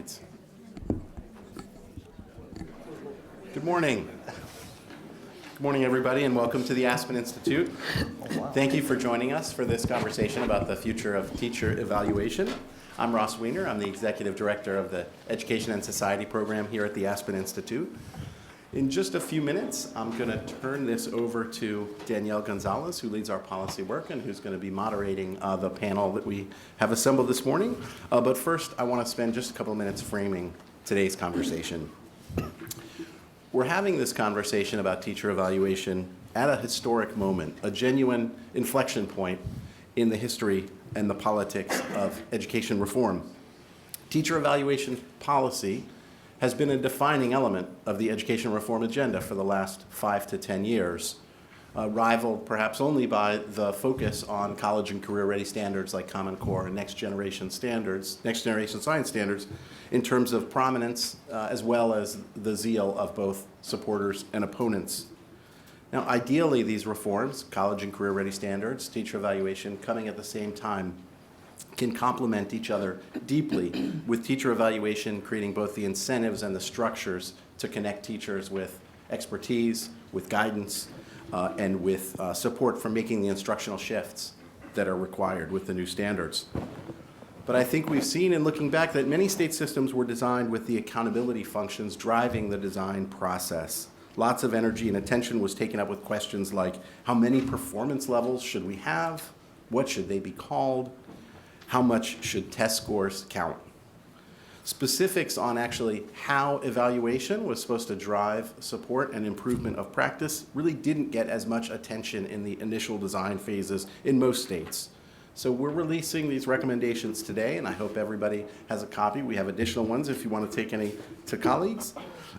slides. Good morning. Good morning, everybody, and welcome to the Aspen Institute. Thank you for joining us for this conversation about the future of teacher evaluation. I'm Ross Weiner. I'm the Executive Director of the Education and Society Program here at the Aspen Institute. In just a few minutes, I'm going to turn this over to Danielle Gonzalez, who leads our policy work and who's going to be moderating the panel that we have assembled this morning. But first, I want to spend just a couple of minutes framing today's conversation. We're having this conversation about teacher evaluation at a historic moment, a genuine inflection point in the history and the politics of education reform. Teacher evaluation policy has been a defining element of the education reform agenda for the last 5 to 10 years, rivaled perhaps only by the focus on college and career-ready standards like Common Core and next generation science standards in terms of prominence as well as the zeal of both supporters and opponents. Now, ideally, these reforms, college and career-ready standards, teacher evaluation, coming at the same time, can complement each other deeply, with teacher evaluation creating both the incentives and the structures to connect teachers with expertise, with guidance, and with support for making the instructional shifts that are required with the new standards. But I think we've seen in looking back that many state systems were designed with the accountability functions driving the design process. Lots of energy and attention was taken up with questions like, how many performance levels should we have? What should they be called? How much should test scores count? Specifics on actually how evaluation was supposed to drive support and improvement of practice really didn't get as much attention in the initial design phases in most states. So we're releasing these recommendations today, and I hope everybody has a copy. We have additional ones if you want to take any to colleagues.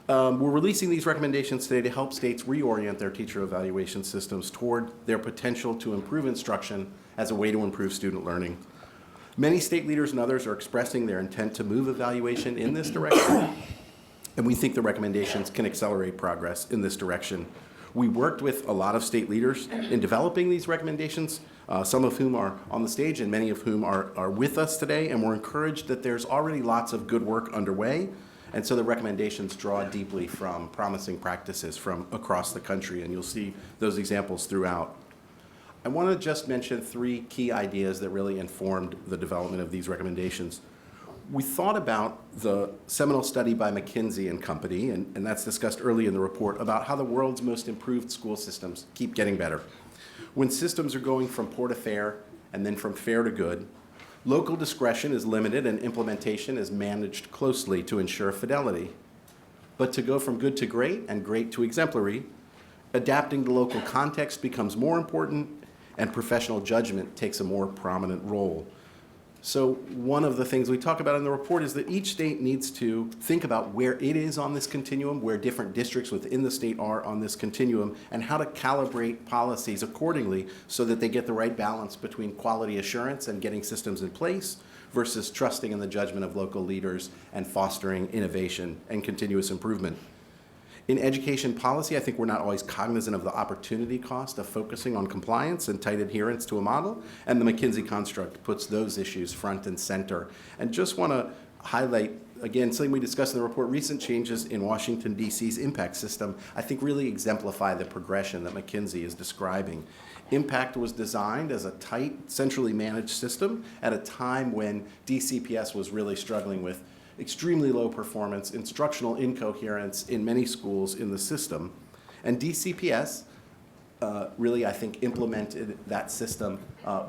We're releasing these recommendations today to help states reorient their teacher evaluation systems toward their potential to improve instruction as a way to improve student learning. Many state leaders and others are expressing their intent to move evaluation in this direction, and we think the recommendations can accelerate progress in this direction. We worked with a lot of state leaders in developing these recommendations, some of whom are on the stage and many of whom are with us today, and we're encouraged that there's already lots of good work underway, and so the recommendations draw deeply from promising practices from across the country, and you'll see those examples throughout. I want to just mention 3 key ideas that really informed the development of these recommendations. We thought about the seminal study by McKinsey and Company, and that's discussed early in the report, about how the world's most improved school systems keep getting better. When systems are going from poor to fair and then from fair to good, local discretion is limited and implementation is managed closely to ensure fidelity. But to go from good to great and great to exemplary, adapting to local context becomes more important, and professional judgment takes a more prominent role. So one of the things we talk about in the report is that each state needs to think about where it is on this continuum, where different districts within the state are on this continuum, and how to calibrate policies accordingly so that they get the right balance between quality assurance and getting systems in place versus trusting in the judgment of local leaders and fostering innovation and continuous improvement. In education policy, I think we're not always cognizant of the opportunity cost of focusing on compliance and tight adherence to a model, and the McKinsey construct puts those issues front and center. And just want to highlight, again, something we discussed in the report, recent changes in Washington, D.C.'s impact system, I think really exemplify the progression that McKinsey is describing. Impact was designed as a tight, centrally managed system at a time when DCPS was really struggling with extremely low performance, instructional incoherence in many schools in the system. And DCPS really, I think, implemented that system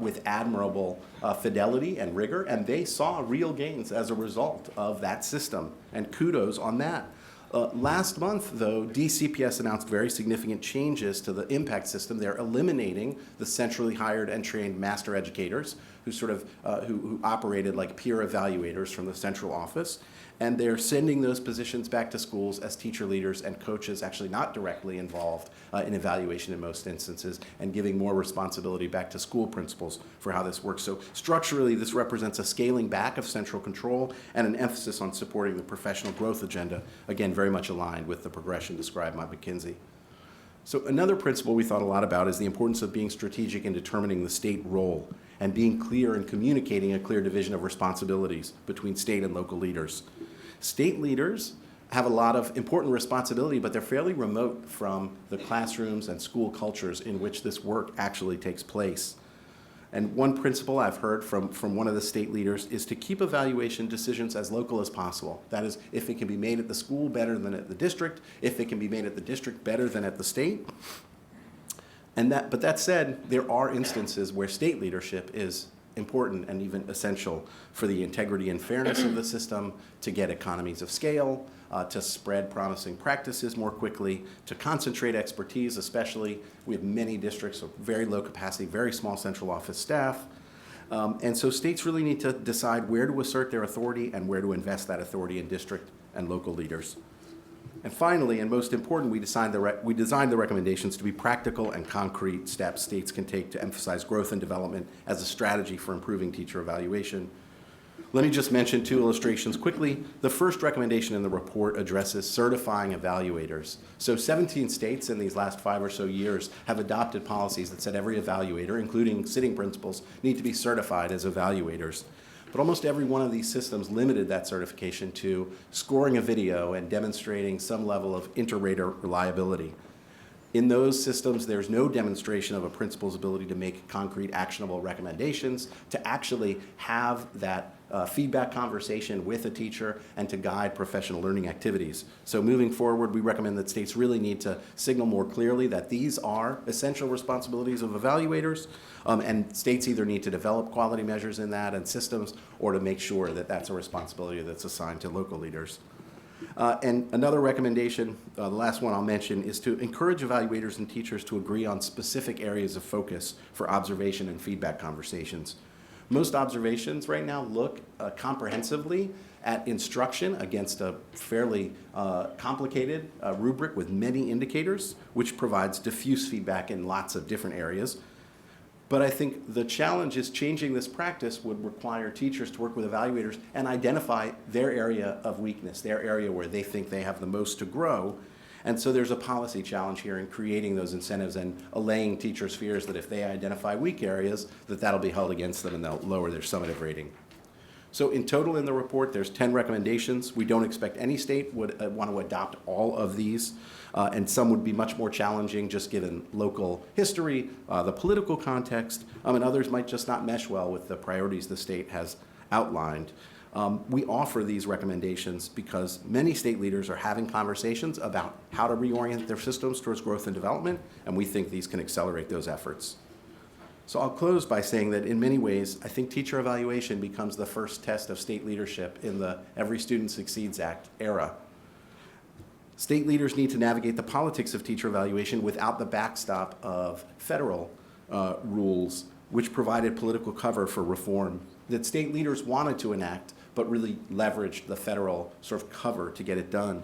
with admirable fidelity and rigor, and they saw real gains as a result of that system, and kudos on that. Last month, though, DCPS announced very significant changes to the impact system. They're eliminating the centrally hired and trained master educators who who operated like peer evaluators from the central office. And they're sending those positions back to schools as teacher leaders and coaches actually not directly involved in evaluation in most instances, and giving more responsibility back to school principals for how this works. So structurally, this represents a scaling back of central control and an emphasis on supporting the professional growth agenda, again, very much aligned with the progression described by McKinsey. So another principle we thought a lot about is the importance of being strategic in determining the state role and being clear and communicating a clear division of responsibilities between state and local leaders. State leaders have a lot of important responsibility, but they're fairly remote from the classrooms and school cultures in which this work actually takes place. And one principle I've heard from one of the state leaders is to keep evaluation decisions as local as possible. That is, if it can be made at the school, better than at the district. If it can be made at the district, better than at the state. But that said, there are instances where state leadership is important and even essential for the integrity and fairness of the system, to get economies of scale, to spread promising practices more quickly, to concentrate expertise, especially. We have many districts of very low capacity, very small central office staff. And so states really need to decide where to assert their authority and where to invest that authority in district and local leaders. And finally, and most important, we designed the recommendations to be practical and concrete steps states can take to emphasize growth and development as a strategy for improving teacher evaluation. Let me just mention 2 illustrations quickly. The first recommendation in the report addresses certifying evaluators. So 17 states in these last 5 or so years have adopted policies that said every evaluator, including sitting principals, need to be certified as evaluators. But almost every one of these systems limited that certification to scoring a video and demonstrating some level of inter-rater reliability. In those systems, there's no demonstration of a principal's ability to make concrete, actionable recommendations, to actually have that feedback conversation with a teacher, and to guide professional learning activities. So moving forward, we recommend that states really need to signal more clearly that these are essential responsibilities of evaluators, and states either need to develop quality measures in that and systems, or to make sure that that's a responsibility that's assigned to local leaders. And another recommendation, the last one I'll mention, is to encourage evaluators and teachers to agree on specific areas of focus for observation and feedback conversations. Most observations right now look comprehensively at instruction against a fairly complicated rubric with many indicators, which provides diffuse feedback in lots of different areas. But I think the challenge is changing this practice would require teachers to work with evaluators and identify their area of weakness, their area where they think they have the most to grow. And so there's a policy challenge here in creating those incentives and allaying teachers' fears that if they identify weak areas, that'll be held against them and they'll lower their summative rating. So in total in the report, there's 10 recommendations. We don't expect any state would want to adopt all of these, and some would be much more challenging just given local history, the political context, and others might just not mesh well with the priorities the state has outlined. We offer these recommendations because many state leaders are having conversations about how to reorient their systems towards growth and development, and we think these can accelerate those efforts. So I'll close by saying that in many ways, I think teacher evaluation becomes the first test of state leadership in the Every Student Succeeds Act era. State leaders need to navigate the politics of teacher evaluation without the backstop of federal rules, which provided political cover for reform that state leaders wanted to enact, but really leveraged the federal sort of cover to get it done.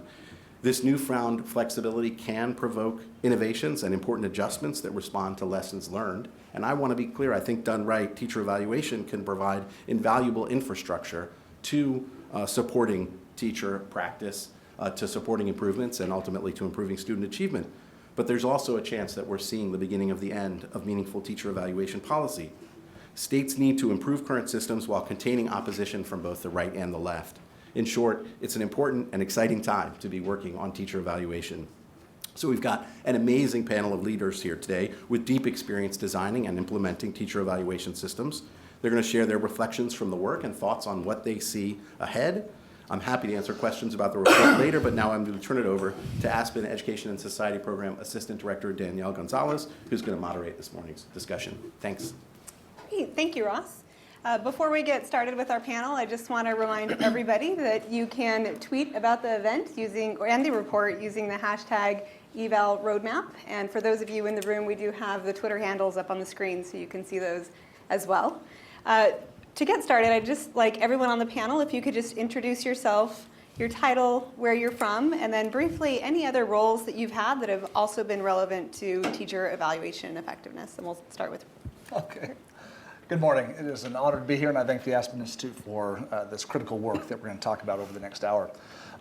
This newfound flexibility can provoke innovations and important adjustments that respond to lessons learned. And I want to be clear, I think done right, teacher evaluation can provide invaluable infrastructure to supporting teacher practice, to supporting improvements, and ultimately to improving student achievement. But there's also a chance that we're seeing the beginning of the end of meaningful teacher evaluation policy. States need to improve current systems while containing opposition from both the right and the left. In short, it's an important and exciting time to be working on teacher evaluation. So we've got an amazing panel of leaders here today with deep experience designing and implementing teacher evaluation systems. They're going to share their reflections from the work and thoughts on what they see ahead. I'm happy to answer questions about the report later, but now I'm going to turn it over to Aspen Education and Society Program Assistant Director Danielle Gonzalez, who's going to moderate this morning's discussion. Thanks. Great. Thank you, Ross. Before we get started with our panel, I just want to remind everybody that you can tweet about the event and the report using the hashtag #EvalRoadmap. And for those of you in the room, we do have the Twitter handles up on the screen, so you can see those as well. To get started, I'd just like everyone on the panel, if you could just introduce yourself, your title, where you're from, and then briefly any other roles that you've had that have also been relevant to teacher evaluation and effectiveness. And we'll start with. Okay. Good morning. It is an honor to be here, and I thank the Aspen Institute for this critical work that we're going to talk about over the next hour.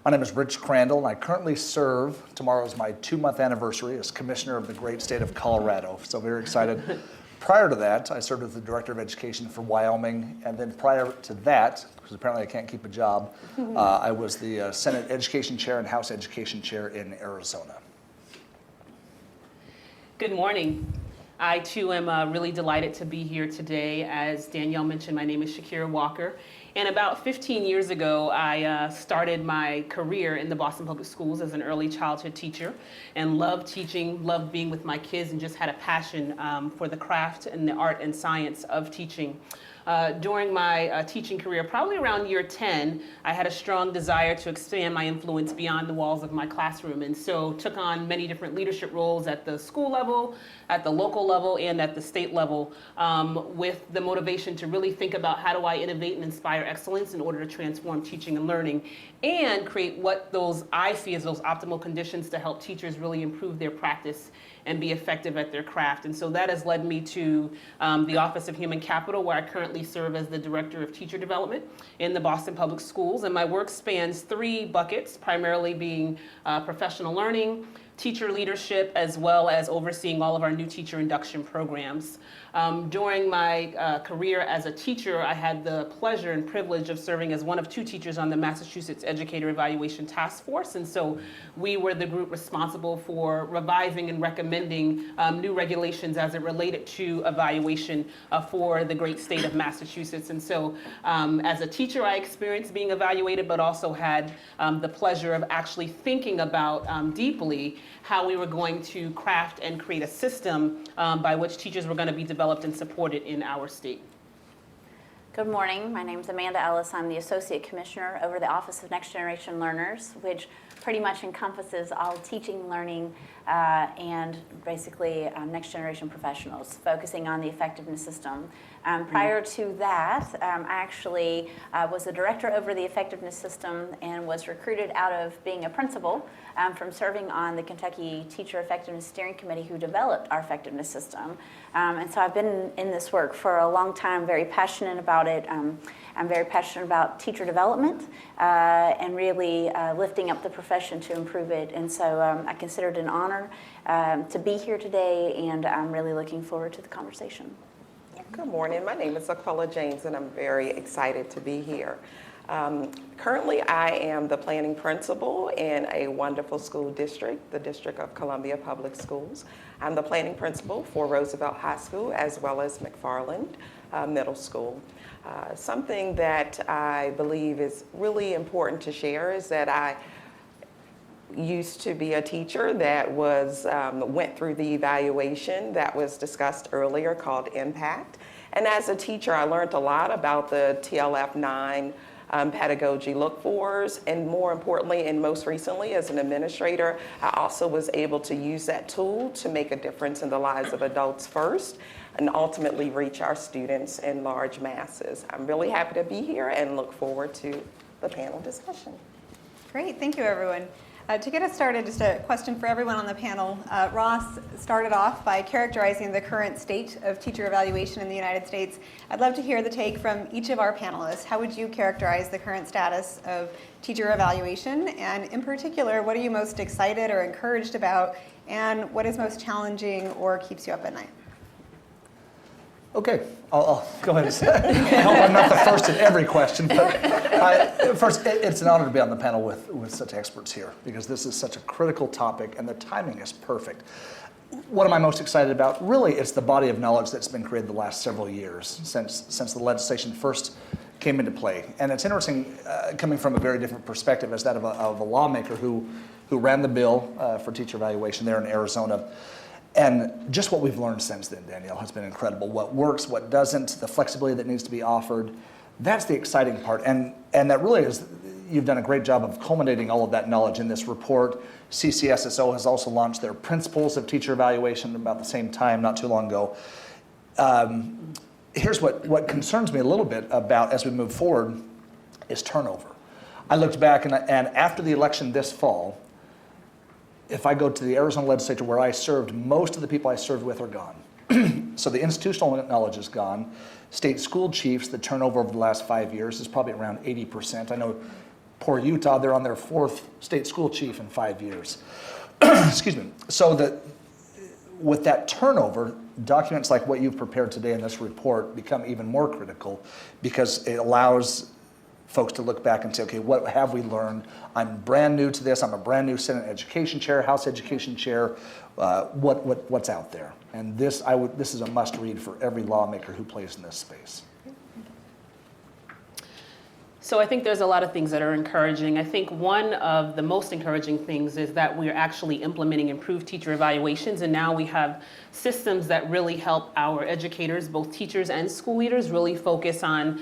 My name is Rich Crandall, and I currently serve, tomorrow is my 2-month anniversary as Commissioner of the great state of Colorado. So very excited Prior to that, I served as the Director of Education for Wyoming, and then prior to that, because apparently I can't keep a job, I was the Senate Education Chair and House Education Chair in Arizona. Good morning. I too am really delighted to be here today. As Danielle mentioned, my name is Shakira Walker. And about 15 years ago, I started my career in the Boston Public Schools as an early childhood teacher and loved teaching, loved being with my kids, and just had a passion for the craft and the art and science of teaching. During my teaching career, probably around year 10, I had a strong desire to expand my influence beyond the walls of my classroom, and so took on many different leadership roles at the school level, at the local level, and at the state level, with the motivation to really think about how do I innovate and inspire excellence in order to transform teaching and learning and create what those I see as those optimal conditions to help teachers really improve their practice and be effective at their craft. And so that has led me to the Office of Human Capital, where I currently serve as the Director of Teacher Development in the Boston Public Schools. And my work spans 3 buckets, primarily being professional learning, teacher leadership, as well as overseeing all of our new teacher induction programs. During my career as a teacher, I had the pleasure and privilege of serving as one of 2 teachers on the Massachusetts Educator Evaluation Task Force. And so we were the group responsible for revising and recommending new regulations as it related to evaluation for the great state of Massachusetts. And so as a teacher, I experienced being evaluated, but also had the pleasure of actually thinking about deeply how we were going to craft and create a system by which teachers were going to be developed and supported in our state. Good morning. My name is Amanda Ellis. I'm the Associate Commissioner over the Office of Next Generation Learners, which pretty much encompasses all teaching, learning, and basically next generation professionals, focusing on the effectiveness system. Prior to that, I actually was the director over the effectiveness system and was recruited out of being a principal from serving on the Kentucky Teacher Effectiveness Steering Committee, who developed our effectiveness system. And so I've been in this work for a long time, very passionate about it. I'm very passionate about teacher development and really lifting up the profession to improve it. And so I consider it an honor to be here today, and I'm really looking forward to the conversation. Good morning. My name is Aquila James, and I'm very excited to be here. Currently, I am the planning principal in a wonderful school district, the District of Columbia Public Schools. I'm the planning principal for Roosevelt High School as well as McFarland Middle School. Something that I believe is really important to share is that I used to be a teacher that went through the evaluation that was discussed earlier called Impact. And as a teacher, I learned a lot about the TLF-9 pedagogy look-fors, and more importantly, and most recently as an administrator, I also was able to use that tool to make a difference in the lives of adults first and ultimately reach our students in large masses. I'm really happy to be here and look forward to the panel discussion. Great, thank you everyone. To get us started, just a question for everyone on the panel. Ross started off by characterizing the current state of teacher evaluation in the United States. I'd love to hear the take from each of our panelists. How would you characterize the current status of teacher evaluation? And in particular, what are you most excited or encouraged about? And what is most challenging or keeps you up at night? Okay, I'll go ahead and say, I hope I'm not the first at every question, but first, it's an honor to be on the panel with such experts here, because this is such a critical topic and the timing is perfect. What am I most excited about? Really, it's the body of knowledge that's been created the last several years since the legislation first came into play. And it's interesting, coming from a very different perspective as that of a lawmaker who ran the bill for teacher evaluation there in Arizona. And just what we've learned since then, Danielle, has been incredible. What works, what doesn't, the flexibility that needs to be offered. That's the exciting part. And that really is, you've done a great job of culminating all of that knowledge in this report. CCSSO has also launched their Principles of Teacher Evaluation about the same time, not too long ago. Here's what concerns me a little bit about as we move forward is turnover. I looked back and after the election this fall, if I go to the Arizona legislature where I served, most of the people I served with are gone. So the institutional knowledge is gone. State school chiefs, the turnover over the last 5 years is probably around 80%. I know poor Utah, they're on their 4th state school chief in 5 years. Excuse me. So with that turnover, documents like what you've prepared today in this report become even more critical because it allows folks to look back and say, okay, what have we learned? I'm brand new to this. I'm a brand new Senate Education Chair, House Education Chair. What's out there? And this is a must read for every lawmaker who plays in this space. So I think there's a lot of things that are encouraging. I think one of the most encouraging things is that we're actually implementing improved teacher evaluations, and now we have systems that really help our educators, both teachers and school leaders, really focus on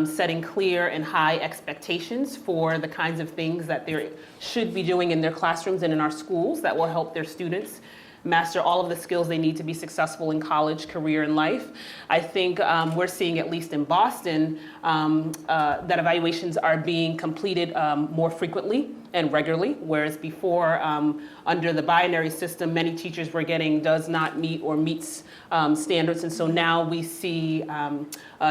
setting clear and high expectations for the kinds of things that they should be doing in their classrooms and in our schools that will help their students master all of the skills they need to be successful in college, career, and life. I think we're seeing, at least in Boston, that evaluations are being completed more frequently and regularly, whereas before, under the binary system, many teachers were getting does not meet or meets standards. And so now we see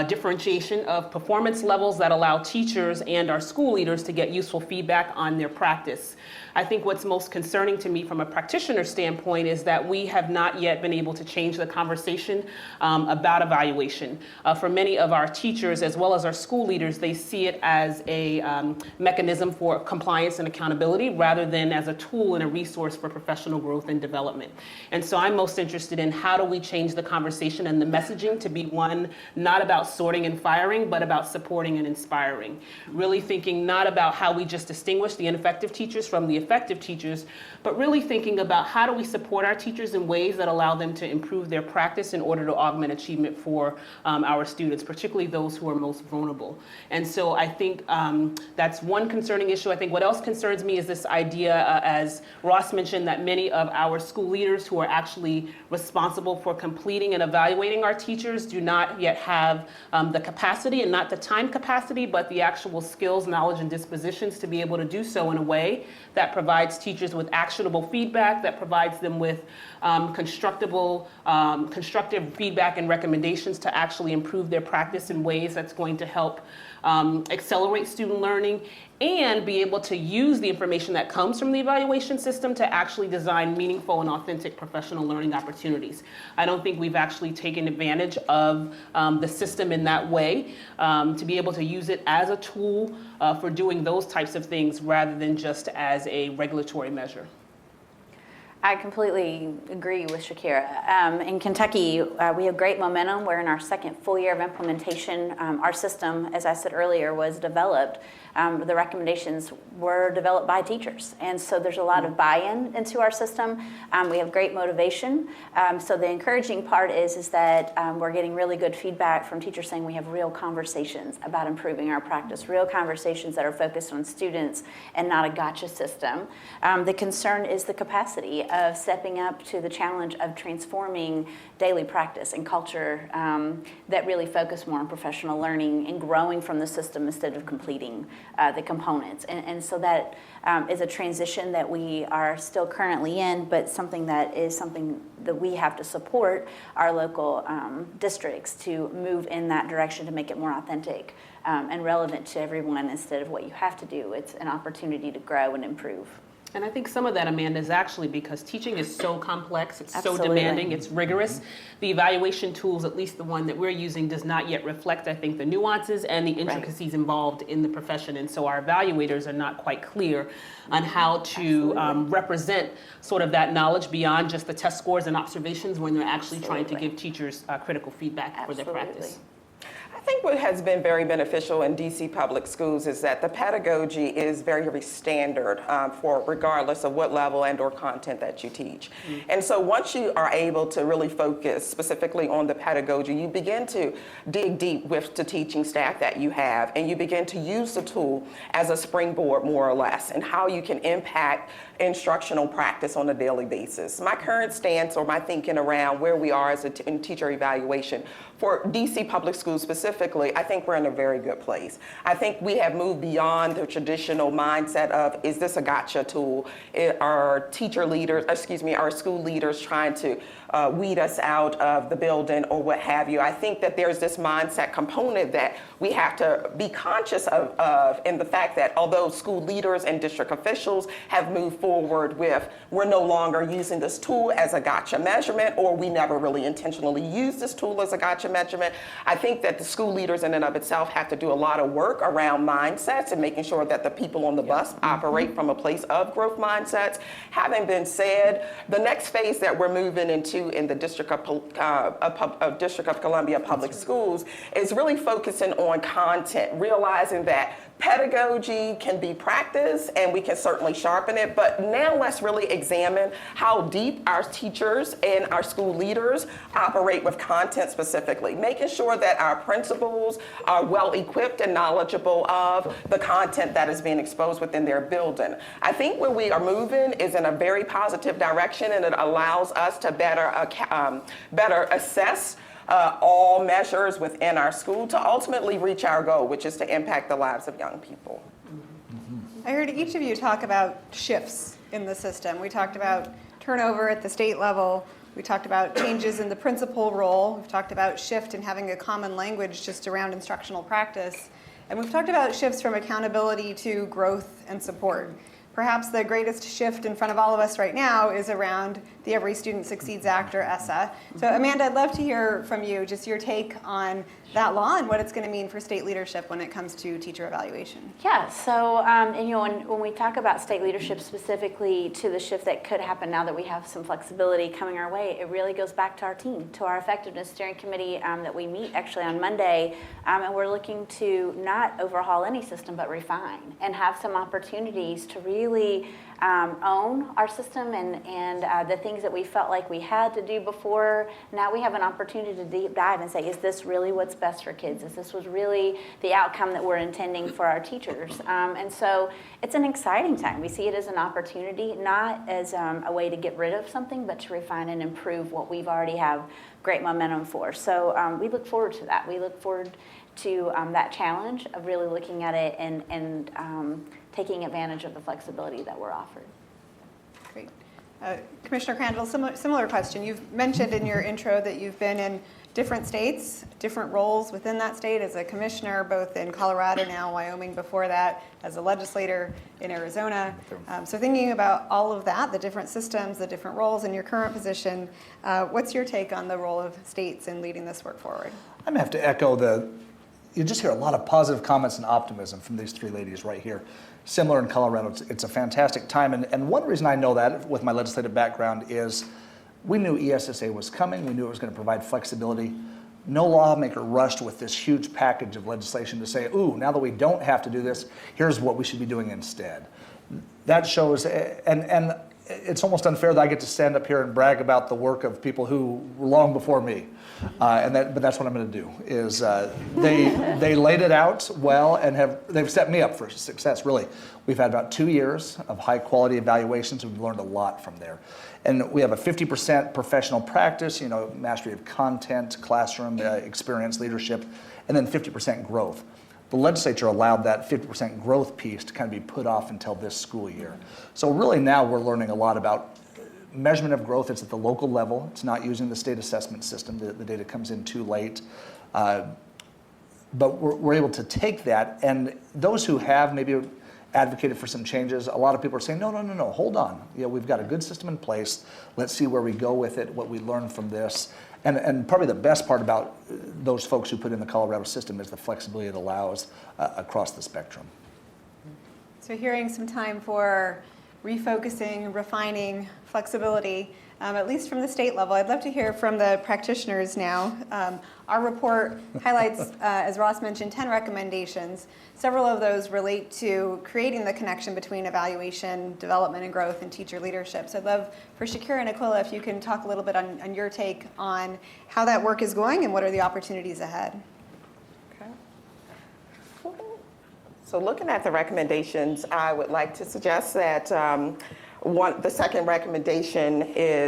differentiation of performance levels that allow teachers and our school leaders to get useful feedback on their practice. I think what's most concerning to me from a practitioner standpoint is that we have not yet been able to change the conversation about evaluation. For many of our teachers, as well as our school leaders, they see it as a mechanism for compliance and accountability rather than as a tool and a resource for professional growth and development. And so I'm most interested in how do we change the conversation and the messaging to be one not about sorting and firing, but about supporting and inspiring. Really thinking not about how we just distinguish the ineffective teachers from the effective teachers, but really thinking about how do we support our teachers in ways that allow them to improve their practice in order to augment achievement for our students, particularly those who are most vulnerable. And so I think that's one concerning issue. I think what else concerns me is this idea, as Ross mentioned, that many of our school leaders who are actually responsible for completing and evaluating our teachers do not yet have the capacity, and not the time capacity, but the actual skills, knowledge, and dispositions to be able to do so in a way that provides teachers with actionable feedback, that provides them with constructive feedback and recommendations to actually improve their practice in ways that's going to help accelerate student learning, and be able to use the information that comes from the evaluation system to actually design meaningful and authentic professional learning opportunities. I don't think we've actually taken advantage of the system in that way, to be able to use it as a tool for doing those types of things rather than just as a regulatory measure. I completely agree with Shakira. In Kentucky, we have great momentum. We're in our second full year of implementation. Our system, as I said earlier, was developed. The recommendations were developed by teachers. And so there's a lot of buy-in into our system. We have great motivation. So the encouraging part is that we're getting really good feedback from teachers saying we have real conversations about improving our practice, real conversations that are focused on students and not a gotcha system. The concern is the capacity of stepping up to the challenge of transforming daily practice and culture that really focus more on professional learning and growing from the system instead of completing the components. And so that is a transition that we are still currently in, but something that we have to support our local districts to move in that direction to make it more authentic and relevant to everyone instead of what you have to do. It's an opportunity to grow and improve. And I think some of that, Amanda, is actually because teaching is so complex, it's Absolutely. so demanding, it's rigorous. The evaluation tools, at least the one that we're using, does not yet reflect, I think, the nuances and the intricacies involved in the profession. And so our evaluators are not quite clear on how to represent sort of that knowledge beyond just the test scores and observations when they're actually trying to give teachers critical feedback for their practice. I think what has been very beneficial in DC public schools is that the pedagogy is very, very standard for regardless of what level and or content that you teach. And so once you are able to really focus specifically on the pedagogy, you begin to dig deep with the teaching staff that you have, and you begin to use the tool as a springboard more or less, and how you can impact instructional practice on a daily basis. My current stance or my thinking around where we are as in teacher evaluation for DC public schools specifically specifically, I think we're in a very good place. I think we have moved beyond the traditional mindset of, is this a gotcha tool? Are teacher leaders, our school leaders trying to weed us out of the building or what have you? I think that there's this mindset component that we have to be conscious of in the fact that although school leaders and district officials have moved forward with, we're no longer using this tool as a gotcha measurement, or we never really intentionally use this tool as a gotcha measurement. I think that the school leaders in and of itself have to do a lot of work around mindsets and making sure that the people on the bus operate from a place of growth mindsets. Having been said, the next phase that we're moving into in the District of Columbia Public Schools is really focusing on content, realizing that pedagogy can be practiced and we can certainly sharpen it, but now let's really examine how deep our teachers and our school leaders operate with content specifically, making sure that our principals are well equipped and knowledgeable of the content that is being exposed within their building. I think where we are moving is in a very positive direction, and it allows us to better assess all measures within our school to ultimately reach our goal, which is to impact the lives of young people. I heard each of you talk about shifts in the system. We talked about turnover at the state level. We talked about changes in the principal role. We've talked about shift in having a common language just around instructional practice. And we've talked about shifts from accountability to growth and support. Perhaps the greatest shift in front of all of us right now is around the Every Student Succeeds Act, or ESSA. So Amanda, I'd love to hear from you, just your take on that law and what it's going to mean for state leadership when it comes to teacher evaluation. Yeah, so when we talk about state leadership specifically to the shift that could happen now that we have some flexibility coming our way, it really goes back to our team, to our effectiveness steering committee that we meet actually on Monday, and we're looking to not overhaul any system but refine and have some opportunities to really own our system and the things that we felt like we had to do before. Now we have an opportunity to deep dive and say, is this really what's best for kids? Is this was really the outcome that we're intending for our teachers? And so it's an exciting time. We see it as an opportunity, not as a way to get rid of something, but to refine and improve what we've already have great momentum for. So we look forward to that. We look forward to that challenge of really looking at it and taking advantage of the flexibility that we're offered. Great. Commissioner Crandall, similar question. You've mentioned in your intro that you've been in different states, different roles within that state as a commissioner, both in Colorado now, Wyoming before that, as a legislator in Arizona. So thinking about all of that, the different systems, the different roles in your current position, what's your take on the role of states in leading this work forward? I'm going to have to echo you just hear a lot of positive comments and optimism from these three ladies right here. Similar in Colorado, it's a fantastic time. And one reason I know that with my legislative background is we knew ESSA was coming. We knew it was going to provide flexibility. No lawmaker rushed with this huge package of legislation to say, ooh, now that we don't have to do this, here's what we should be doing instead. That shows, and it's almost unfair that I get to stand up here and brag about the work of people who were long before me. But that's what I'm going to do. Is they laid it out well and they've set me up for success. Really, we've had about 2 years of high quality evaluations. We've learned a lot from there, and we have a 50% professional practice. Mastery of content, classroom experience, leadership, and then 50% growth. The legislature allowed that 50% growth piece to kind of be put off until this school year. So really now we're learning a lot about measurement of growth. It's at the local level. It's not using the state assessment system. The data comes in too late. But we're able to take that, and those who have maybe advocated for some changes, a lot of people are saying, no, hold on. We've got a good system in place. Let's see where we go with it, what we learn from this. And probably the best part about those folks who put in the Colorado system is the flexibility it allows across the spectrum. So hearing some time for refocusing, refining, flexibility, at least from the state level. I'd love to hear from the practitioners now. Our report highlights, as Ross mentioned, 10 recommendations. Several of those relate to creating the connection between evaluation, development, and growth, and teacher leadership. So I'd love for Shakira and Aquila, if you can talk a little bit on your take on how that work is going and what are the opportunities ahead. So looking at the recommendations, I would like to suggest that the second recommendation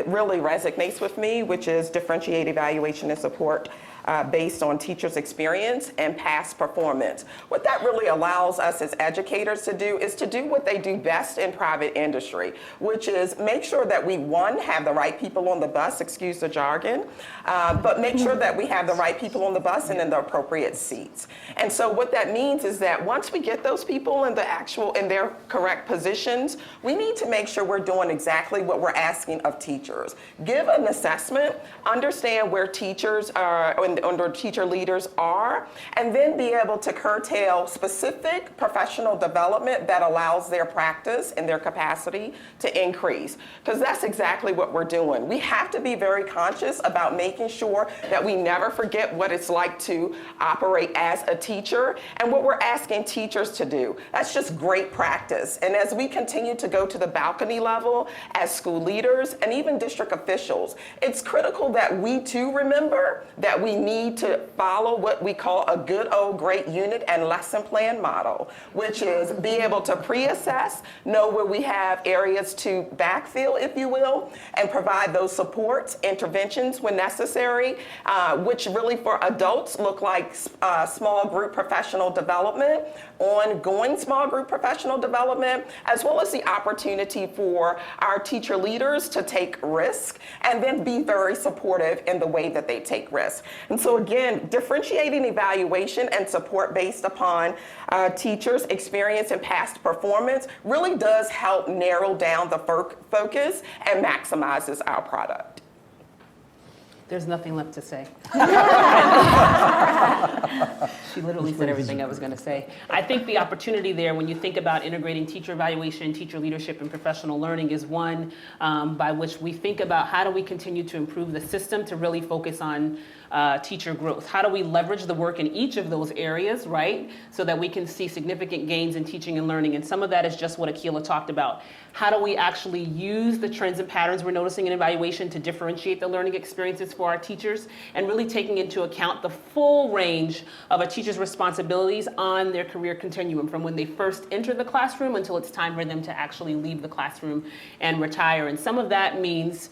really resonates with me, which is differentiate evaluation and support based on teachers' experience and past performance. What that really allows us as educators to do is to do what they do best in private industry, which is make sure that we, one, have the right people on the bus, excuse the jargon, but make sure that we have the right people on the bus and in the appropriate seats. And so what that means is that once we get those people in their correct positions, we need to make sure we're doing exactly what we're asking of teachers. Give an assessment, understand where teachers are, under teacher leaders are, and then be able to curtail specific professional development that allows their practice and their capacity to increase. Because that's exactly what we're doing. We have to be very conscious about making sure that we never forget what it's like to operate as a teacher and what we're asking teachers to do. That's just great practice. And as we continue to go to the balcony level as school leaders and even district officials, it's critical that we too remember that we need to follow what we call a good old great unit and lesson plan model, which is be able to pre-assess, know where we have areas to backfill, if you will, and provide those supports, interventions when necessary, which really for adults look like small group professional development, ongoing small group professional development, as well as the opportunity for our teacher leaders to take risk and then be very supportive in the way that they take risk. And so again, differentiating evaluation and support based upon teachers' experience and past performance really does help narrow down the focus and maximizes our product. There's nothing left to say. She literally said everything I was going to say. I think the opportunity there, when you think about integrating teacher evaluation, teacher leadership, and professional learning, is one by which we think about how do we continue to improve the system to really focus on teacher growth. How do we leverage the work in each of those areas, right, so that we can see significant gains in teaching and learning? And some of that is just what Akila talked about. How do we actually use the trends and patterns we're noticing in evaluation to differentiate the learning experiences for our teachers, and really taking into account the full range of a teacher's responsibilities on their career continuum, from when they first enter the classroom until it's time for them to actually leave the classroom and retire. And some of that means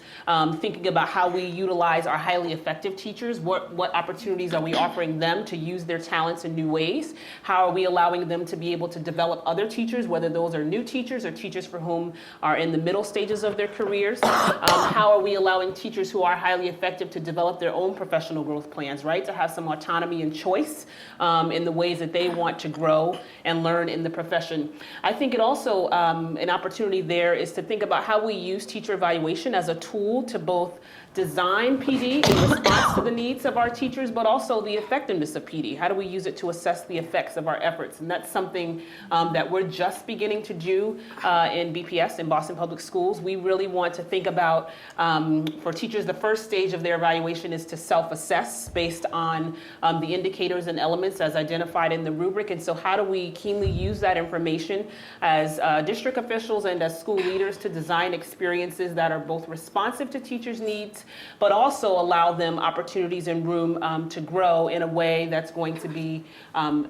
thinking about how we utilize our highly effective teachers. What opportunities are we offering them to use their talents in new ways? How are we allowing them to be able to develop other teachers, whether those are new teachers or teachers for whom are in the middle stages of their careers? How are we allowing teachers who are highly effective to develop their own professional growth plans, right? To have some autonomy and choice in the ways that they want to grow and learn in the profession. I think it also, an opportunity there is to think about how we use teacher evaluation as a tool to both design PD in response to the needs of our teachers, but also the effectiveness of PD. How do we use it to assess the effects of our efforts? And that's something that we're just beginning to do in BPS, in Boston Public Schools. We really want to think about, for teachers, the first stage of their evaluation is to self-assess based on the indicators and elements as identified in the rubric. And so how do we keenly use that information as district officials and as school leaders to design experiences that are both responsive to teachers' needs, but also allow them opportunities and room to grow in a way that's going to be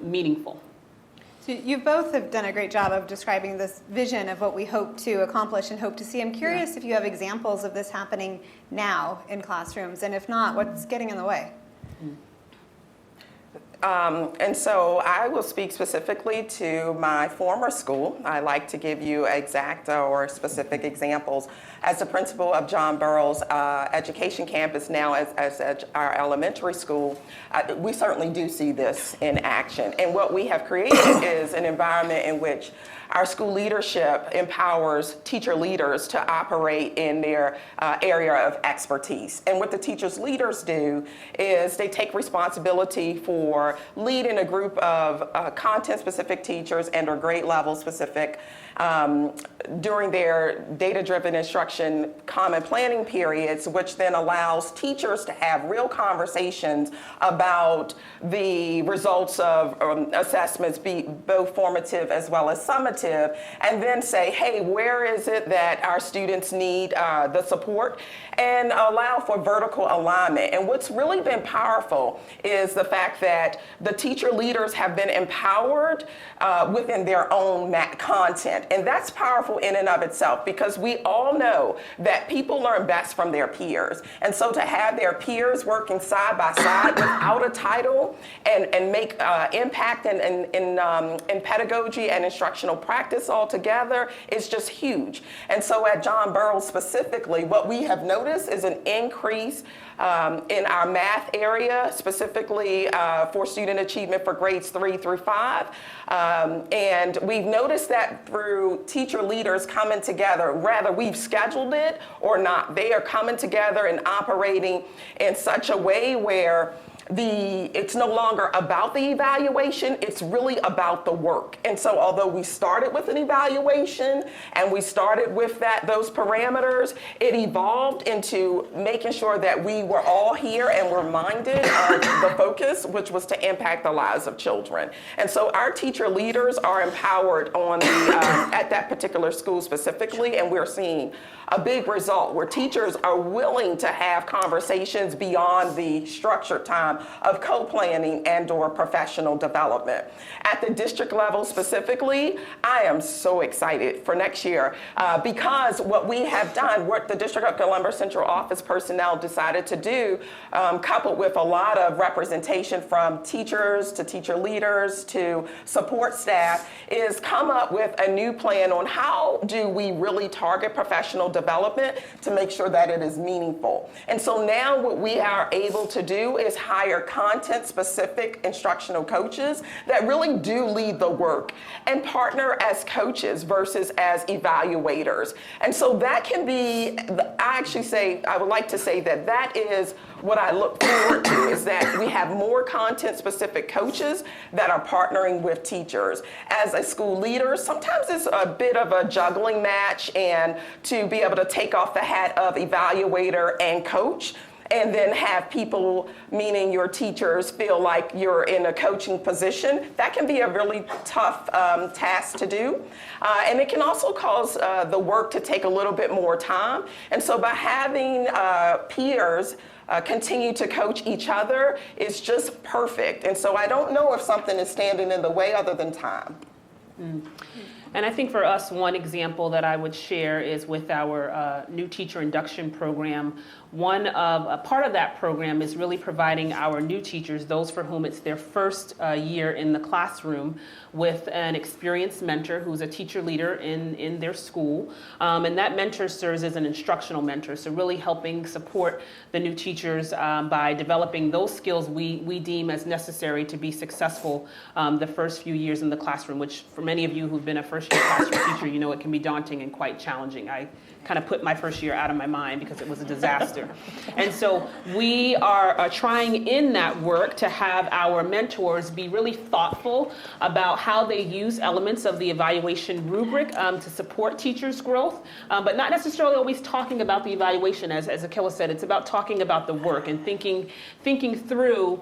meaningful. So you both have done a great job of describing this vision of what we hope to accomplish and hope to see. I'm curious if you have examples of this happening now in classrooms, and if not, what's getting in the way? And so I will speak specifically to my former school. I like to give you exact or specific examples. As the principal of John Burroughs Education Campus now as our elementary school, we certainly do see this in action. And what we have created is an environment in which our school leadership empowers teacher leaders to operate in their area of expertise. And what the teachers leaders do is they take responsibility for leading a group of content-specific teachers and or grade level specific during their data-driven instruction common planning periods, which then allows teachers to have real conversations about the results of assessments, be both formative as well as summative, and then say, hey, where is it that our students need the support, and allow for vertical alignment. And what's really been powerful is the fact that the teacher leaders have been empowered within their own content. development. And that's powerful in and of itself, because we all know that people learn best from their peers. And so to have their peers working side by side without a title and make impact in pedagogy and instructional practice altogether is just huge. And so at John Burroughs specifically, what we have noticed is an increase in our math area, specifically for student achievement for grades 3 through 5. And we've noticed that through teacher leaders coming together, whether we've scheduled it or not, they are coming together and operating in such a way where it's no longer about the evaluation, it's really about the work. And so although we started with an evaluation and we started with those parameters, it evolved into making sure that we were all here and were minded of the focus, which was to impact the lives of children. And so our teacher leaders are empowered on at that particular school specifically, and we're seeing a big result where teachers are willing to have conversations beyond the structured time of co-planning and or professional development. At the district level specifically, I am so excited for next year because what we have done, what the District of Columbia Central Office personnel decided to do, coupled with a lot of representation from teachers to teacher leaders to support staff, is come up with a new plan on how do we really target professional development to make sure that it is meaningful. And so now what we are able to do is hire content-specific instructional coaches that really do lead the work and partner as coaches versus as evaluators. And so that can be, I would like to say that is what I look forward to, is that we have more content-specific coaches that are partnering with teachers. As a school leader, sometimes it's a bit of a juggling match, and to be able to take off the hat of evaluator and coach, and then have people, meaning your teachers, feel like you're in a coaching position, that can be a really tough task to do. And it can also cause the work to take a little bit more time. And so by having peers continue to coach each other is just perfect. And so I don't know if something is standing in the way other than time. And I think for us, one example that I would share is with our new teacher induction program. A part of that program is really providing our new teachers, those for whom it's their first year in the classroom, with an experienced mentor who's a teacher leader in their school. And that mentor serves as an instructional mentor, so really helping support the new teachers by developing those skills we deem as necessary to be successful the first few years in the classroom, which for many of you who've been a first-year classroom teacher, you know it can be daunting and quite challenging. I kind of put my first year out of my mind because it was a disaster. And so we are trying in that work to have our mentors be really thoughtful about how they use elements of the evaluation rubric to support teachers' growth, but not necessarily always talking about the evaluation. As Akila said, it's about talking about the work and thinking through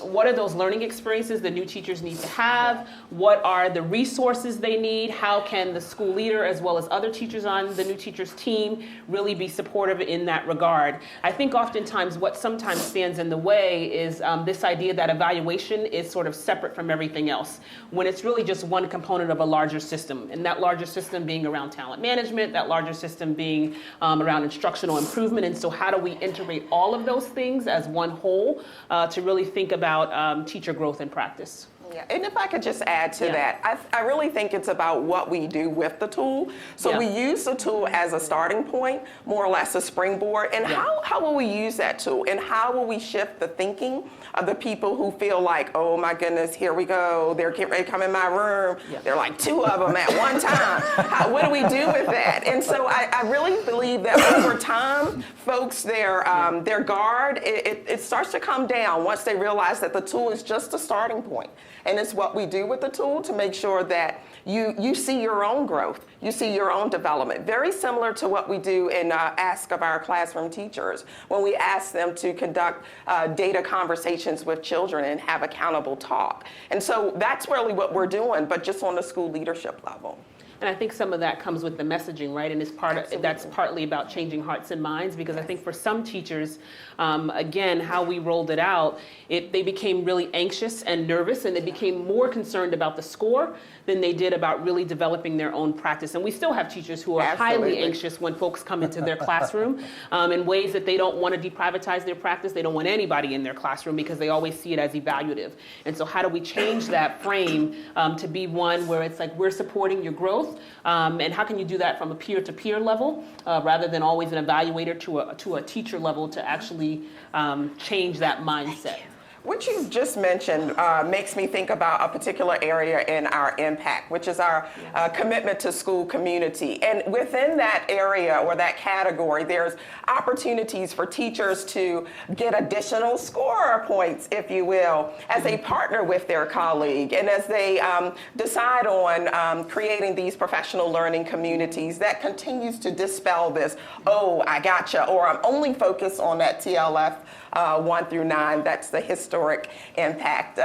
what are those learning experiences the new teachers need to have, what are the resources they need, how can the school leader as well as other teachers on the new teachers team really be supportive in that regard. I think oftentimes what sometimes stands in the way is this idea that evaluation is sort of separate from everything else, when it's really just one component of a larger system, and that larger system being around talent management, that larger system being around instructional improvement. And so how do we integrate all of those things as one whole to really think about teacher growth and practice? Yeah, and if I could just add to that, I really think it's about what we do with the tool. So we use the tool as a starting point, more or less a springboard, and how will we use that tool, and how will we shift the thinking of the people who feel like, oh my goodness, here we go, they're getting ready to come in my room, they're like 2 of them at one time. What do we do with that? And so I really believe that over time, folks, their guard, it starts to come down once they realize that the tool is just a starting point. And it's what we do with the tool to make sure that you see your own growth, you see your own development. Very similar to what we do in Ask of our classroom teachers, when we ask them to conduct data conversations with children and have accountable talk. And so that's really what we're doing, but just on the school leadership level. And I think some of that comes with the messaging, right? And that's partly about changing hearts and minds, because I think for some teachers, again, how we rolled it out, they became really anxious and nervous, and they became more concerned about the score than they did about really developing their own practice. And we still have teachers who are highly anxious when folks come into their classroom in ways that they don't want to deprivatize their practice. They don't want anybody in their classroom because they always see it as evaluative. And so how do we change that frame to be one where it's like, we're supporting your growth, and how can you do that from a peer-to-peer level rather than always an evaluator to a teacher level to actually change that mindset? What you just mentioned makes me think about a particular area in our impact, which is our commitment to school community. And within that area or that category, there's opportunities for teachers to get additional score points, if you will, as they partner with their colleague and as they decide on creating these professional learning communities that continues to dispel this, oh, I gotcha, or I'm only focused on that TLF 1 through 9. That's the historic impact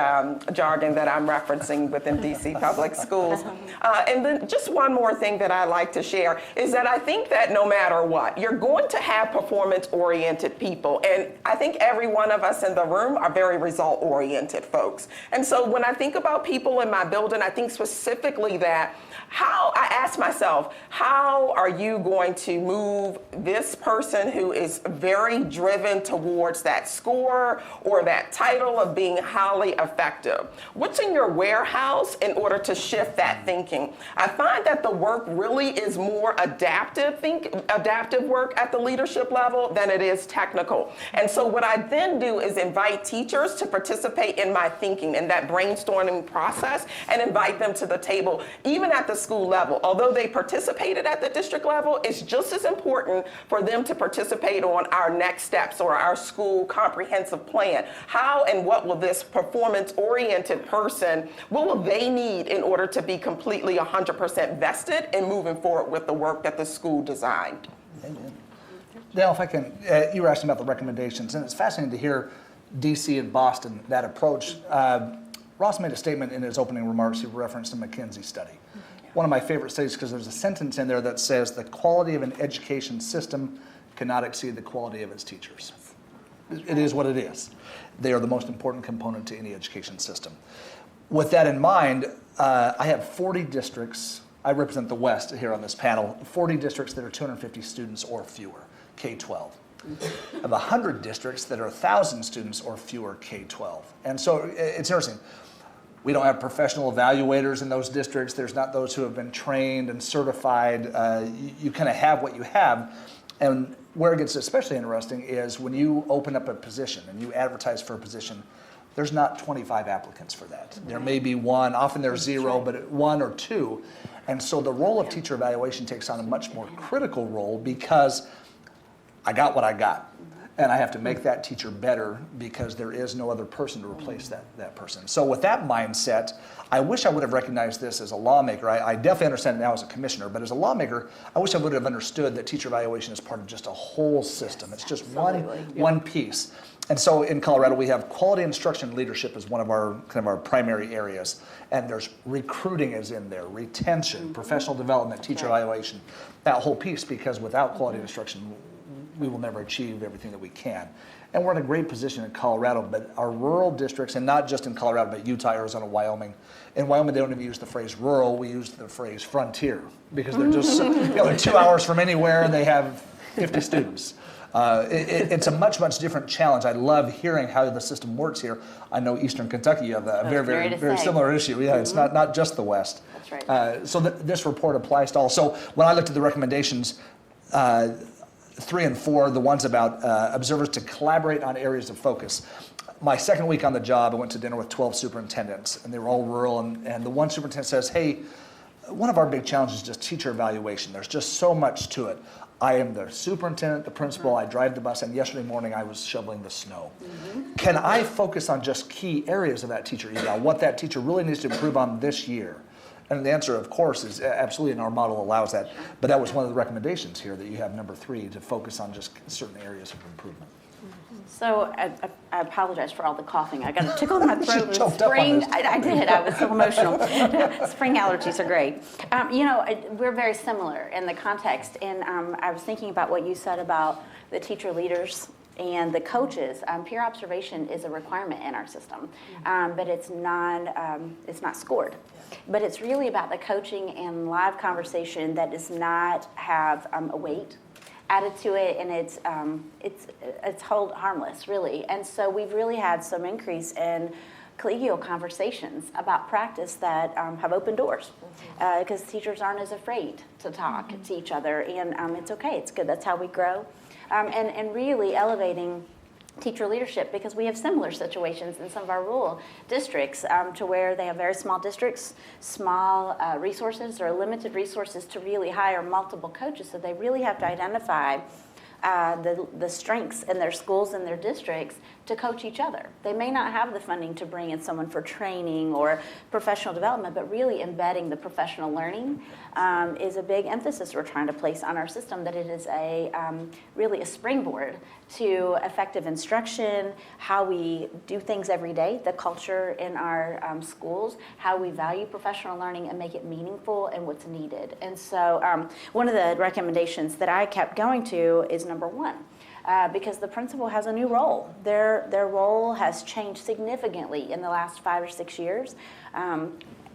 jargon that I'm referencing within DC Public Schools. And then just one more thing that I like to share is that I think that no matter what, you're going to have performance-oriented people. And I think every one of us in the room are very result-oriented folks. And so when I think about people in my building, I think specifically that I ask myself, how are you going to move this person who is very driven towards that score or that title of being highly effective? What's in your warehouse in order to shift that thinking? I find that the work really is more adaptive work at the leadership level than it is technical. And so what I then do is invite teachers to participate in my thinking, in that brainstorming process, and invite them to the table, even at the school level. Although they participated at the district level, it's just as important for them to participate on our next steps or our school comprehensive plan. How and what will this performance-oriented person, what will they need in order to be completely 100% vested in moving forward with the work that the school designed? Amen. Dale, if I can, you were asking about the recommendations, and it's fascinating to hear DC and Boston, that approach. Ross made a statement in his opening remarks. He referenced a McKinsey study. One of my favorite studies, because there's a sentence in there that says the quality of an education system cannot exceed the quality of its teachers. It is what it is. They are the most important component to any education system. With that in mind, I have 40 districts. I represent the West here on this panel. 40 districts that are 250 students or fewer, K-12. I have 100 districts that are 1,000 students or fewer, K-12. And so it's interesting. We don't have professional evaluators in those districts. There's not those who have been trained and certified. You kind of have what you have. And where it gets especially interesting is when you open up a position and you advertise for a position, there's not 25 applicants for that. There may be one, often there's zero, but one or two. And so the role of teacher evaluation takes on a much more critical role because I got what I got. And I have to make that teacher better because there is no other person to replace that person. So with that mindset, I wish I would have recognized this as a lawmaker. I definitely understand it now as a commissioner, but as a lawmaker, I wish I would have understood that teacher evaluation is part of just a whole system. It's just one piece. And so in Colorado, we have quality instruction leadership as one of our kind of our primary areas. And there's recruiting is in there, retention, professional development, teacher evaluation, that whole piece, because without quality instruction, we will never achieve everything that we can. And we're in a great position in Colorado, but our rural districts, and not just in Colorado, but Utah, Arizona, Wyoming. In Wyoming, they don't even use the phrase rural, we use the phrase frontier, because they're just they're 2 hours from anywhere and they have 50 students. It's a much, much different challenge. I love hearing how the system works here. I know Eastern Kentucky, you have a very similar issue. Yeah, it's not just the West. That's right. So this report applies to all. So when I looked at the recommendations, 3 and 4, the ones about observers to collaborate on areas of focus. My second week on the job, I went to dinner with 12 superintendents, and they were all rural, and the one superintendent says, hey, one of our big challenges is just teacher evaluation. There's just so much to it. I am the superintendent, the principal, I drive the bus, and yesterday morning I was shoveling the snow. Can I focus on just key areas of that teacher eval, what that teacher really needs to improve on this year? And the answer, of course, is absolutely, and our model allows that. But that was one of the recommendations here, that you have number 3, to focus on just certain areas of improvement. So I apologize for all the coughing. I got a tickle in my throat. She choked up on Spring, this. I did. I was so emotional. Spring allergies are great. We're very similar in the context. And I was thinking about what you said about the teacher leaders and the coaches. Peer observation is a requirement in our system, but it's not scored. But it's really about the coaching and live conversation that does not have a weight added to it, and it's hold harmless, really. And so we've really had some increase in collegial conversations about practice that have opened doors, because teachers aren't as afraid to talk to each other, and it's okay, it's good, that's how we grow. And really elevating teacher leadership, because we have similar situations in some of our rural districts to where they have very small districts, small resources or limited resources to really hire multiple coaches. So they really have to identify the strengths in their schools and their districts to coach each other. They may not have the funding to bring in someone for training or professional development, but really embedding the professional learning is a big emphasis we're trying to place on our system, that it is really a springboard to effective instruction, how we do things every day, the culture in our schools, how we value professional learning and make it meaningful and what's needed. And so one of the recommendations that I kept going to is number one. Because the principal has a new role. Their role has changed significantly in the last 5 or 6 years.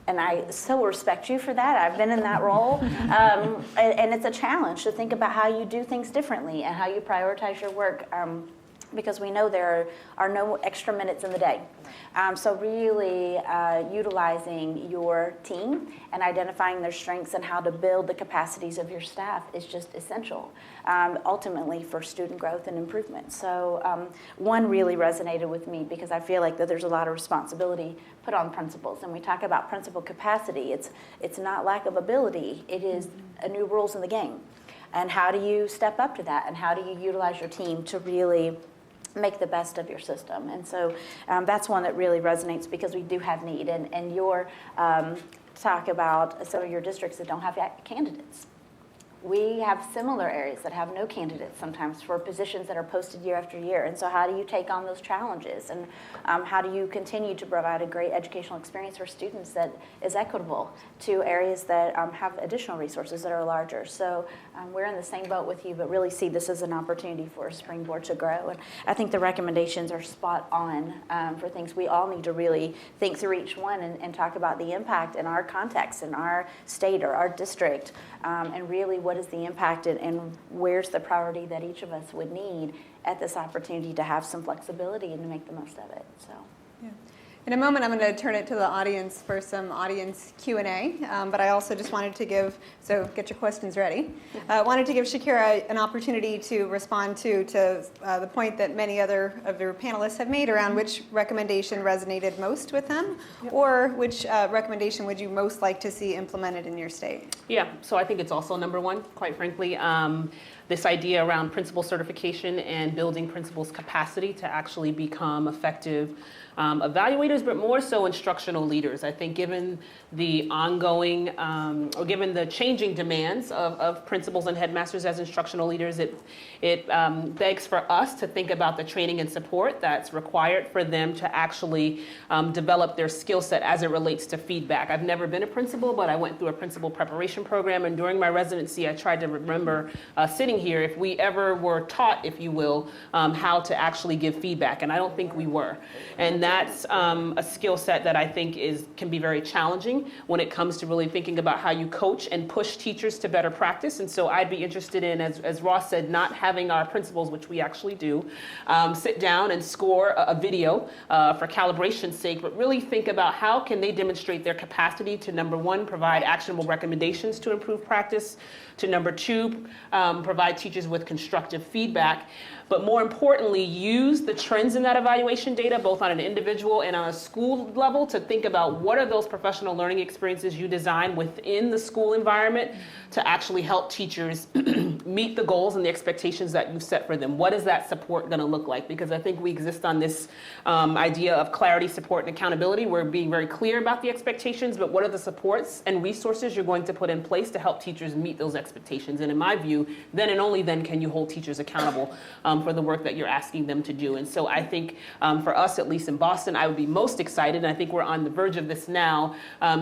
And I so respect you for that. I've been in that role. And it's a challenge to think about how you do things differently and how you prioritize your work, because we know there are no extra minutes in the day. So really utilizing your team and identifying their strengths and how to build the capacities of your staff is just essential, ultimately for student growth and improvement. So one really resonated with me, because I feel like that there's a lot of responsibility put on principals. And we talk about principal capacity. It's not lack of ability. It is new rules in the game. And how do you step up to that? And how do you utilize your team to really make the best of your system? And so that's one that really resonates, because we do have need. And your talk about some of your districts that don't have candidates. We have similar areas that have no candidates sometimes for positions that are posted year after year. And so how do you take on those challenges? And how do you continue to provide a great educational experience for students that is equitable to areas that have additional resources that are larger? So we're in the same boat with you, but really see this as an opportunity for a springboard to grow. And I think the recommendations are spot on for things we all need to really think through each one and talk about the impact in our context, in our state or our district, and really what is the impact and where's the priority that each of us would need at this opportunity to have some flexibility and to make the most of it. So. Yeah. In a moment, I'm going to turn it to the audience for some audience Q&A, but I also just wanted to give, so get your questions ready. Wanted to give Shakira an opportunity to respond to the point that many other of your panelists have made around which recommendation resonated most with them, or which recommendation would you most like to see implemented in your state? Yeah, so I think it's also number one, quite frankly. This idea around principal certification and building principals' capacity to actually become effective evaluators, but more so instructional leaders. I think given the ongoing, or given the changing demands of principals and headmasters as instructional leaders, it begs for us to think about the training and support that's required for them to actually develop their skill set as it relates to feedback. I've never been a principal, but I went through a principal preparation program, and during my residency, I tried to remember sitting here if we ever were taught, if you will, how to actually give feedback, and I don't think we were. And that's a skill set that I think can be very challenging when it comes to really thinking about how you coach and push teachers to better practice. And so I'd be interested in, as Ross said, not having our principals, which we actually do, sit down and score a video for calibration's sake, but really think about how can they demonstrate their capacity to, number one, provide actionable recommendations to improve practice, to number two, provide teachers with constructive feedback, but more importantly, use the trends in that evaluation data, both on an individual and on a school level, to think about what are those professional learning experiences you design within the school environment to actually help teachers meet the goals and the expectations that you've set for them. What is that support going to look like? Because I think we exist on this idea of clarity, support, and accountability. We're being very clear about the expectations, but what are the supports and resources you're going to put in place to help teachers meet those expectations? And in my view, then and only then can you hold teachers accountable for the work that you're asking them to do. And so I think for us, at least in Boston, I would be most excited, and I think we're on the verge of this now,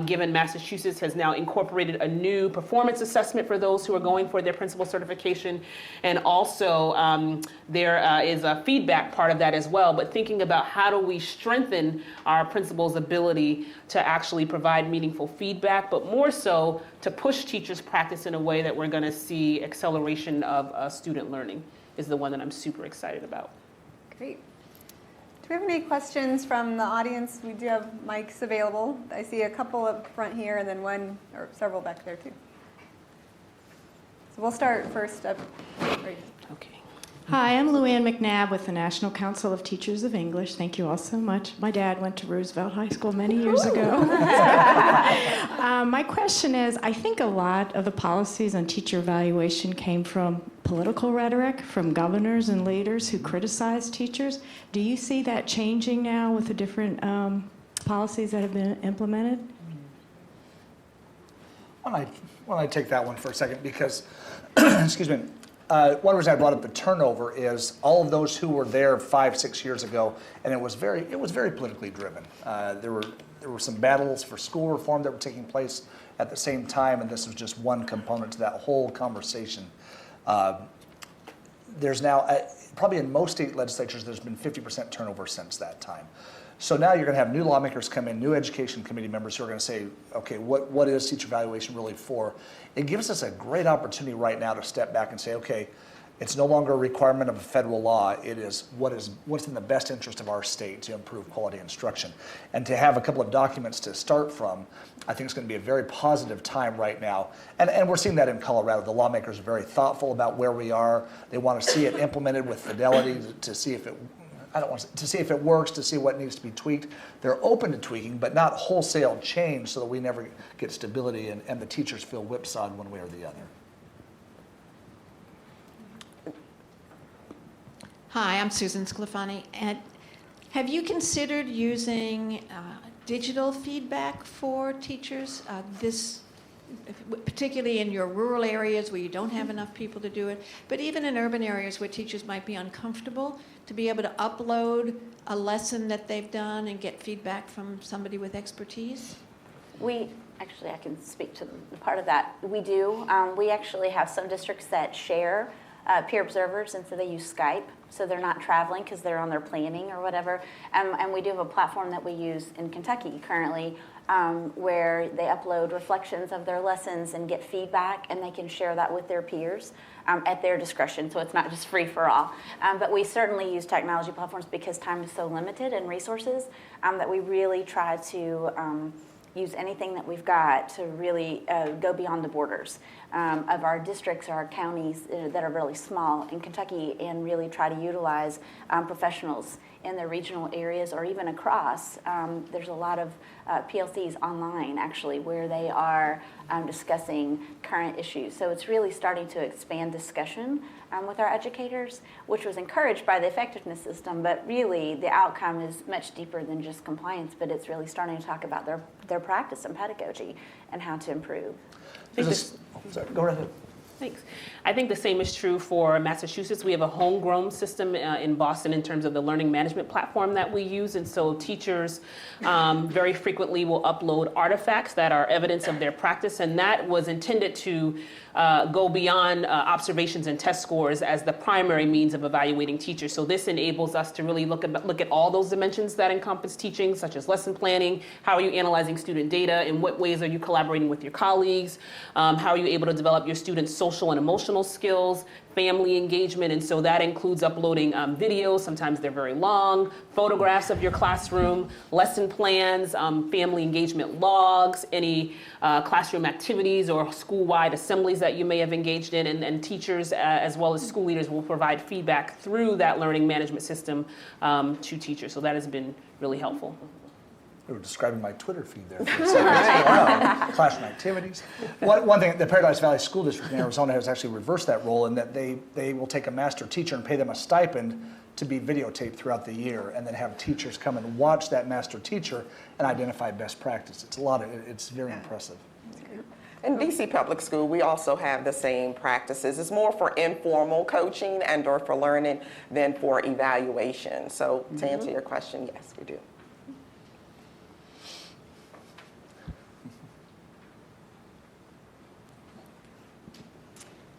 given Massachusetts has now incorporated a new performance assessment for those who are going for their principal certification. And also there is a feedback part of that as well, but thinking about how do we strengthen our principals' ability to actually provide meaningful feedback, but more so to push teachers' practice in a way that we're going to see acceleration of student learning is the one that I'm super excited about. Great. Do we have any questions from the audience? We do have mics available. I see a couple up front here and then one or several back there too. So we'll start first up. Right. Okay. Hi, I'm Luann McNabb with the National Council of Teachers of English. Thank you all so much. My dad went to Roosevelt High School many years ago. My question is, I think a lot of the policies on teacher evaluation came from political rhetoric, from governors and leaders who criticize teachers. Do you see that changing now with the different policies that have been implemented? Why don't I take that one for a second, because, excuse me, one reason I brought up the turnover is all of those who were there 5-6 years ago, and it was very politically driven. There were some battles for school reform that were taking place at the same time, and this was just one component to that whole conversation. There's now, probably in most state legislatures, there's been 50% turnover since that time. So now you're going to have new lawmakers come in, new education committee members who are going to say, okay, what is teacher evaluation really for? It gives us a great opportunity right now to step back and say, okay, it's no longer a requirement of a federal law. It is what's in the best interest of our state to improve quality instruction. And to have a couple of documents to start from, I think it's going to be a very positive time right now. And we're seeing that in Colorado. The lawmakers are very thoughtful about where we are. They want to see it implemented with fidelity to see if it to see if it works, to see what needs to be tweaked. They're open to tweaking, but not wholesale change so that we never get stability and the teachers feel whipsawed one way or the other. Hi, I'm Susan Sclafani. And have you considered using digital feedback for teachers? Particularly in your rural areas where you don't have enough people to do it, but even in urban areas where teachers might be uncomfortable, to be able to upload a lesson that they've done and get feedback from somebody with expertise? I can speak to the part of that. We do. We actually have some districts that share peer observers, and so they use Skype, so they're not traveling because they're on their planning or whatever. And we do have a platform that we use in Kentucky currently where they upload reflections of their lessons and get feedback, and they can share that with their peers at their discretion, so it's not just free for all. But we certainly use technology platforms because time is so limited and resources that we really try to use anything that we've got to really go beyond the borders of our districts or our counties that are really small in Kentucky, and really try to utilize professionals in the regional areas or even across. There's a lot of PLCs online, actually, where they are discussing current issues. So it's really starting to expand discussion with our educators, which was encouraged by the effectiveness system, but really the outcome is much deeper than just compliance, but it's really starting to talk about their practice and pedagogy and how to improve. Go ahead. Thanks. I think the same is true for Massachusetts. We have a homegrown system in Boston in terms of the learning management platform that we use. And so teachers very frequently will upload artifacts that are evidence of their practice. And that was intended to go beyond observations and test scores as the primary means of evaluating teachers. So this enables us to really look at all those dimensions that encompass teaching, such as lesson planning. How are you analyzing student data? In what ways are you collaborating with your colleagues? How are you able to develop your students' social and emotional skills, family engagement? And so that includes uploading videos, sometimes they're very long, photographs of your classroom, lesson plans, family engagement logs, any classroom activities or school-wide assemblies that you may have engaged in, and teachers as well as school leaders will provide feedback through that learning management system to teachers. So that has been really helpful. We were describing my Twitter feed there for a second. Wow. Classroom activities. One thing, the Paradise Valley School District in Arizona has actually reversed that role in that they will take a master teacher and pay them a stipend to be videotaped throughout the year, and then have teachers come and watch that master teacher and identify best practice. It's very impressive. In DC Public School, we also have the same practices. It's more for informal coaching and or for learning than for evaluation. So to answer your question, yes, we do.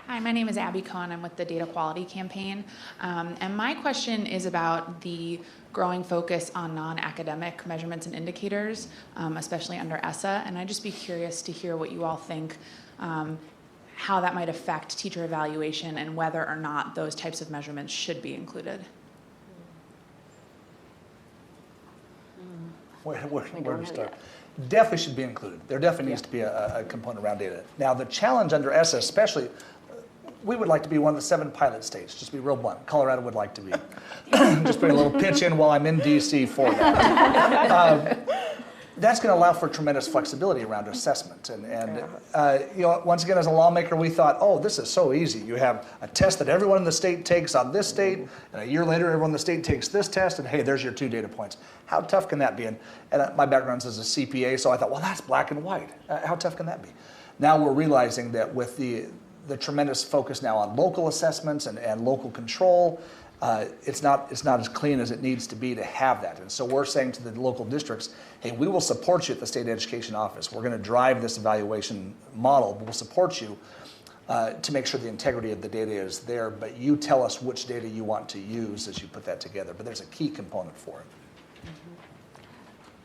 Hi, my name is Abby Cohen. I'm with the Data Quality Campaign. And my question is about the growing focus on non-academic measurements and indicators, especially under ESSA. And I'd just be curious to hear what you all think, how that might affect teacher evaluation and whether or not those types of measurements should be included. Where do we start? Definitely should be included. There definitely needs to be a component around data. Now, the challenge under ESSA, especially, we would like to be one of the 7 pilot states, just to be real blunt. Colorado would like to be. Just bring a little pitch in while I'm in DC for that. That's going to allow for tremendous flexibility around assessment. And you know, once again, as a lawmaker, we thought, oh, this is so easy. You have a test that everyone in the state takes on this state, and a year later, everyone in the state takes this test, and hey, there's your 2 data points. How tough can that be? And my background's as a CPA, so I thought, well, that's black and white. How tough can that be? Now we're realizing that with the tremendous focus now on local assessments and local control, it's not as clean as it needs to be to have that. And so we're saying to the local districts, hey, we will support you at the state education office. We're going to drive this evaluation model, but we'll support you to make sure the integrity of the data is there, but you tell us which data you want to use as you put that together. But there's a key component for it.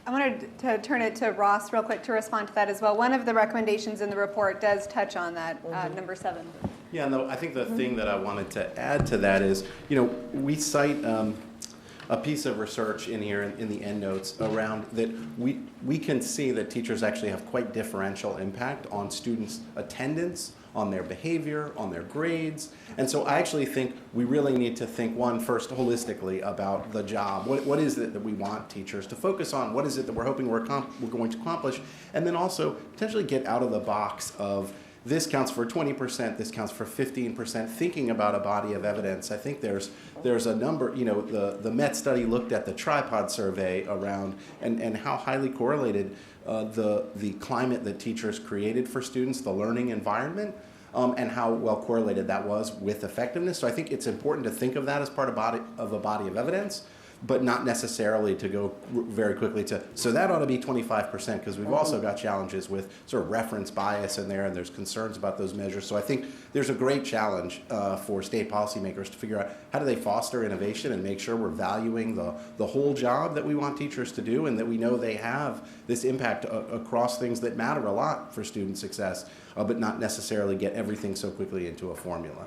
I wanted to turn it to Ross real quick to respond to that as well. One of the recommendations in the report does touch on that, number 7. Yeah, no, I think the thing that I wanted to add to that is, you know, we cite a piece of research in here in the endnotes around that we can see that teachers actually have quite differential impact on students' attendance, on their behavior, on their grades. And so I actually think we really need to think, first holistically about the job. What is it that we want teachers to focus on? What is it that we're hoping we're going to accomplish? And then also potentially get out of the box of this counts for 20%, this counts for 15%, thinking about a body of evidence. I think there's a number, you know, the Met study looked at the tripod survey around and how highly correlated the climate that teachers created for students, the learning environment, and how well correlated that was with effectiveness. So I think it's important to think of that as part of a body of evidence, but not necessarily to go very quickly to, so that ought to be 25%, because we've also got challenges with sort of reference bias in there, and there's concerns about those measures. So I think there's a great challenge for state policymakers to figure out how do they foster innovation and make sure we're valuing the whole job that we want teachers to do, and that we know they have this impact across things that matter a lot for student success, but not necessarily get everything so quickly into a formula.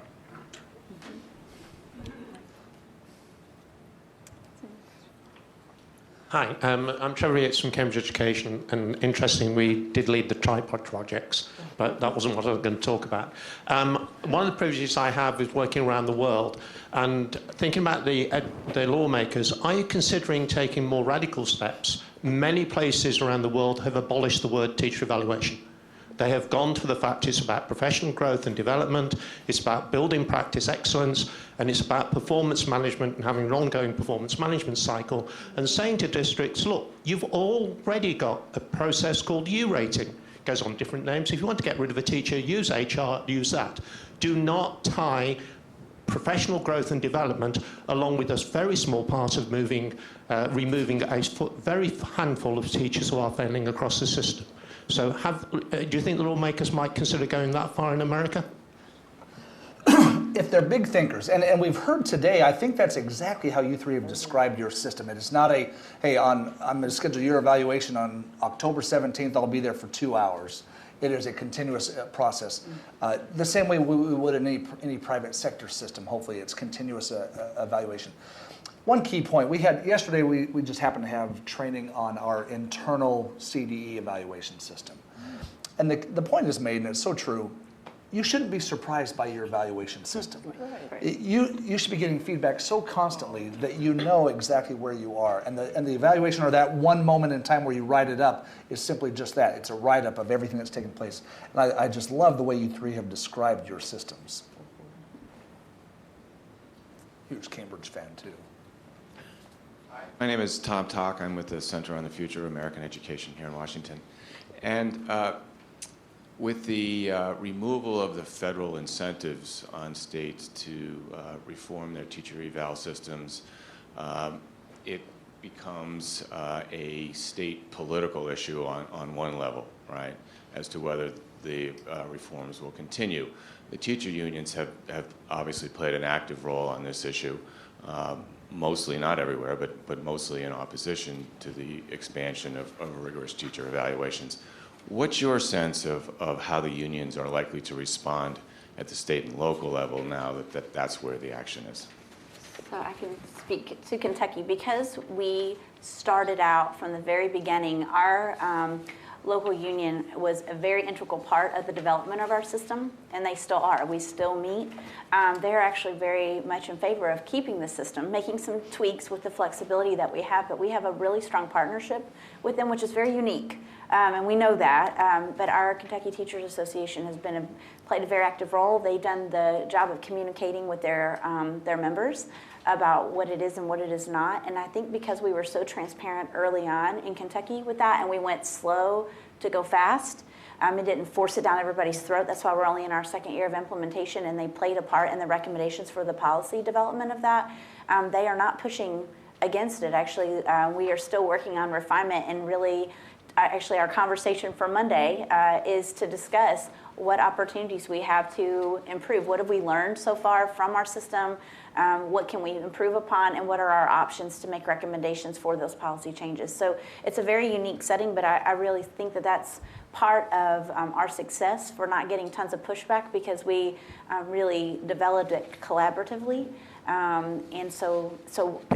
Hi, I'm Trevor Yates from Cambridge Education, and interestingly, we did lead the tripod projects, but that wasn't what I was going to talk about. One of the privileges I have is working around the world, and thinking about the lawmakers, are you considering taking more radical steps? Many places around the world have abolished the word teacher evaluation. They have gone to the fact it's about professional growth and development, it's about building practice excellence, and it's about performance management and having an ongoing performance management cycle, and saying to districts, look, you've already got a process called U-rating. It goes on different names. If you want to get rid of a teacher, use HR, use that. Do not tie professional growth and development along with this very small part of removing a very handful of teachers who are failing across the system. So do you think the lawmakers might consider going that far in America? If they're big thinkers, and we've heard today, I think that's exactly how you three have described your system. It is not a, hey, I'm going to schedule your evaluation on October 17th, I'll be there for 2 hours. It is a continuous process. The same way we would in any private sector system. Hopefully it's continuous evaluation. One key point, yesterday we just happened to have training on our internal CDE evaluation system. And the point is made, and it's so true, you shouldn't be surprised by your evaluation system. Right. You should be getting feedback so constantly that you know exactly where you are. And the evaluation, or that one moment in time where you write it up, is simply just that. It's a write-up of everything that's taken place. And I just love the way you three have described your systems. Huge Cambridge fan, too. My name is Tom Talk. I'm with the Center on the Future of American Education here in Washington. And With the removal of the federal incentives on states to reform their teacher eval systems, it becomes a state political issue on one level, right, as to whether the reforms will continue. The teacher unions have obviously played an active role on this issue, mostly, not everywhere, but mostly in opposition to the expansion of rigorous teacher evaluations. What's your sense of how the unions are likely to respond at the state and local level now that that's where the action is? So I can speak to Kentucky. Because we started out from the very beginning, our local union was a very integral part of the development of our system, and they still are. We still meet. They're actually very much in favor of keeping the system, making some tweaks with the flexibility that we have, but we have a really strong partnership with them, which is very unique. And we know that, but our Kentucky Teachers Association has played a very active role. They've done the job of communicating with their members about what it is and what it is not. And I think because we were so transparent early on in Kentucky with that, and we went slow to go fast, and didn't force it down everybody's throat. That's why we're only in our second year of implementation, and they played a part in the recommendations for the policy development of that. They are not pushing against it. Actually, we are still working on refinement, and really, actually our conversation for Monday is to discuss what opportunities we have to improve. What have we learned so far from our system? What can we improve upon, and what are our options to make recommendations for those policy changes? So it's a very unique setting, but I really think that that's part of our success for not getting tons of pushback, because we really developed it collaboratively. And so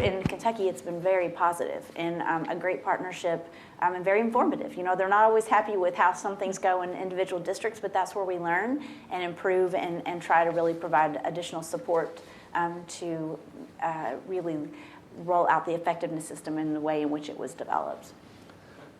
in Kentucky, it's been very positive and a great partnership and very informative. You know, they're not always happy with how some things go in individual districts, but that's where we learn and improve and try to really provide additional support to really roll out the effectiveness system in the way in which it was developed.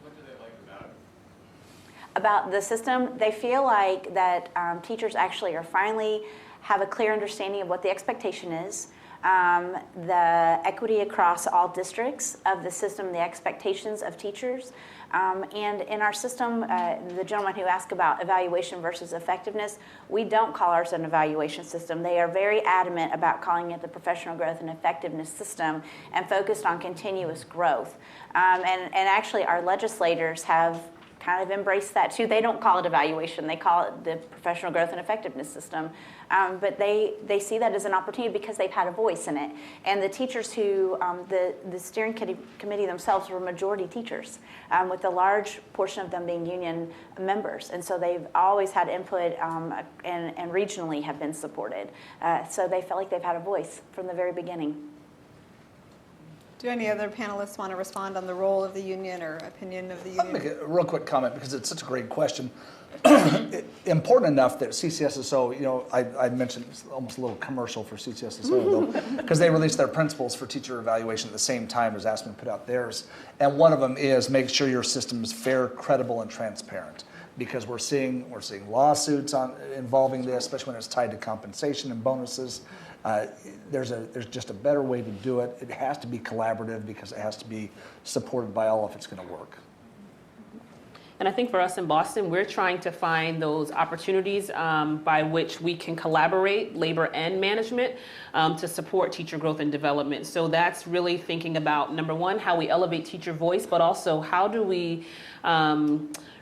What do they like about it? About the system, they feel like that teachers actually are finally have a clear understanding of what the expectation is, the equity across all districts of the system, the expectations of teachers. And in our system, the gentleman who asked about evaluation versus effectiveness, we don't call ours an evaluation system. They are very adamant about calling it the professional growth and effectiveness system, and focused on continuous growth. And actually, our legislators have kind of embrace that too. They don't call it evaluation, they call it the professional growth and effectiveness system. But they see that as an opportunity because they've had a voice in it. And the teachers who, the steering committee themselves were majority teachers, with a large portion of them being union members. And so they've always had input and regionally have been supported. So they felt like they've had a voice from the very beginning. Do any other panelists want to respond on the role of the union or opinion of the union? I'll make a real quick comment because it's such a great question. Important enough that CCSSO, you know, I mentioned it's almost a little commercial for CCSSO though, because they released their principles for teacher evaluation at the same time as Aspen put out theirs. And one of them is make sure your system is fair, credible, and transparent. Because we're seeing lawsuits involving this, especially when it's tied to compensation and bonuses. There's just a better way to do it. It has to be collaborative because it has to be supported by all if it's going to work. And I think for us in Boston, we're trying to find those opportunities by which we can collaborate, labor and management, to support teacher growth and development. So that's really thinking about, number one, how we elevate teacher voice, but also how do we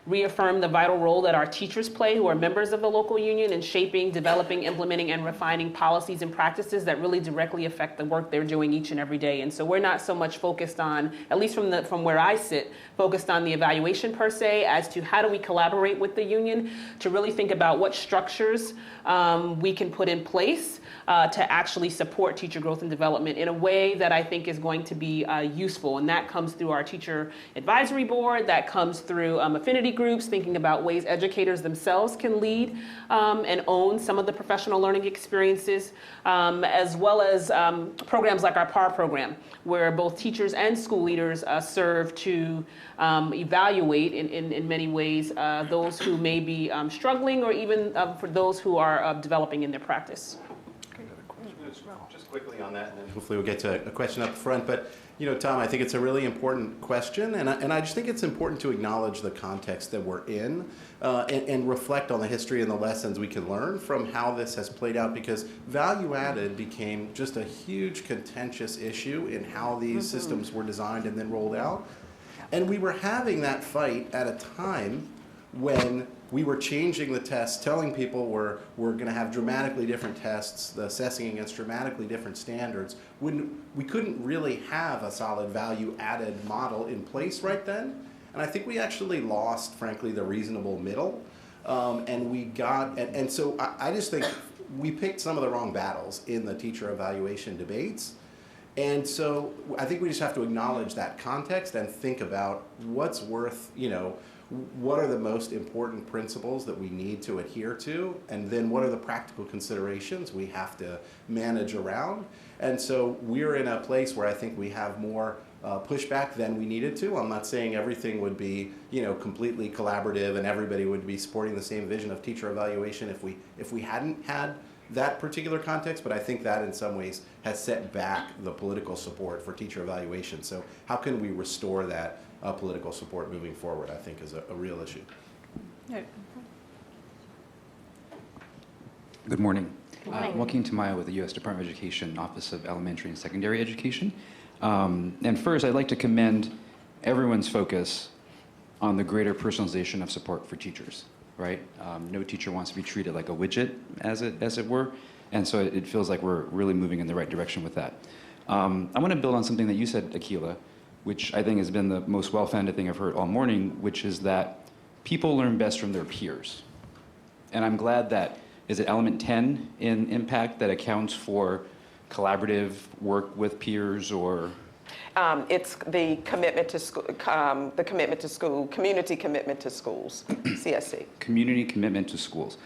reaffirm the vital role that our teachers play, who are members of the local union, in shaping, developing, implementing, and refining policies and practices that really directly affect the work they're doing each and every day. And so we're not so much focused on, at least from where I sit, focused on the evaluation per se, as to how do we collaborate with the union to really think about what structures we can put in place to actually support teacher growth and development in a way that I think is going to be useful. And that comes through our teacher advisory board, that comes through affinity groups, thinking about ways educators themselves can lead and own some of the professional learning experiences, as well as programs like our PAR program, where both teachers and school leaders serve to evaluate in many ways those who may be struggling, or even for those who are developing in their practice. Just quickly on that, and then hopefully we'll get to a question up front. But, you know, Tom, I think it's a really important question, and I just think it's important to acknowledge the context that we're in and reflect on the history and the lessons we can learn from how this has played out, because value added became just a huge contentious issue in how these systems were designed and then rolled out. And we were having that fight at a time when we were changing the tests, telling people we're going to have dramatically different tests, assessing against dramatically different standards, when we couldn't really have a solid value-added model in place right then. And I think we actually lost, frankly, the reasonable middle. And so I just think we picked some of the wrong battles in the teacher evaluation debates. And so I think we just have to acknowledge that context and think about what's worth, you know, what are the most important principles that we need to adhere to, and then what are the practical considerations we have to manage around. And so we're in a place where I think we have more pushback than we needed to. I'm not saying everything would be, you know, completely collaborative and everybody would be supporting the same vision of teacher evaluation if we hadn't had that particular context, but I think that in some ways has set back the political support for teacher evaluation. So how can we restore that political support moving forward, I think, is a real issue. Good morning. Good morning. Joaquin Tamayo with the U.S. Department of Education, Office of Elementary and Secondary Education. And first, I'd like to commend everyone's focus on the greater personalization of support for teachers, right? No teacher wants to be treated like a widget, as it were. And so it feels like we're really moving in the right direction with that. I want to build on something that you said, Akila, which I think has been the most well-founded thing I've heard all morning, which is that people learn best from their peers. And I'm glad that, is it element 10 in impact that accounts for collaborative work with peers, or? It's the commitment to school, community commitment to schools, CSC. Community commitment to schools.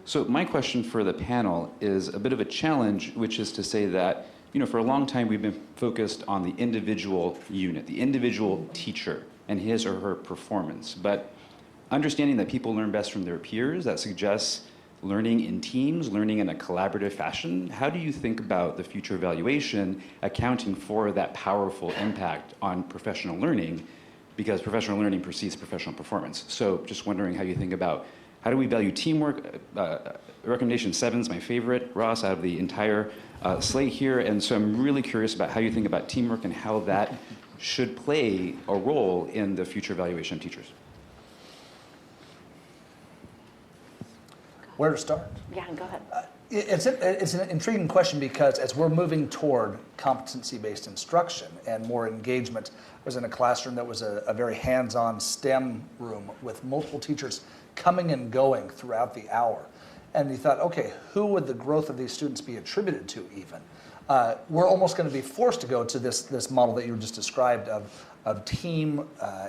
So my question for the panel is a bit of a challenge, which is to say that, you know, for a long time we've been focused on the individual unit, the individual teacher and his or her performance. But understanding that people learn best from their peers, that suggests learning in teams, learning in a collaborative fashion. How do you think about the future evaluation accounting for that powerful impact on professional learning? Because professional learning precedes professional performance. So just wondering how you think about how do we value teamwork? Recommendation 7 is my favorite, Ross, out of the entire slate here. And so I'm really curious about how you think about teamwork and how that should play a role in the future evaluation of teachers. Where to start? Yeah, go ahead. It's an intriguing question, because as we're moving toward competency-based instruction and more engagement, I was in a classroom that was a very hands-on STEM room with multiple teachers coming and going throughout the hour. And you thought, okay, who would the growth of these students be attributed to even? We're almost going to be forced to go to this model that you just described of team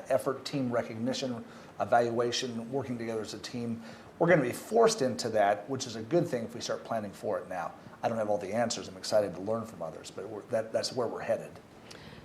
effort, team recognition, evaluation, working together as a team. We're going to be forced into that, which is a good thing if we start planning for it now. I don't have all the answers. I'm excited to learn from others, but that's where we're headed.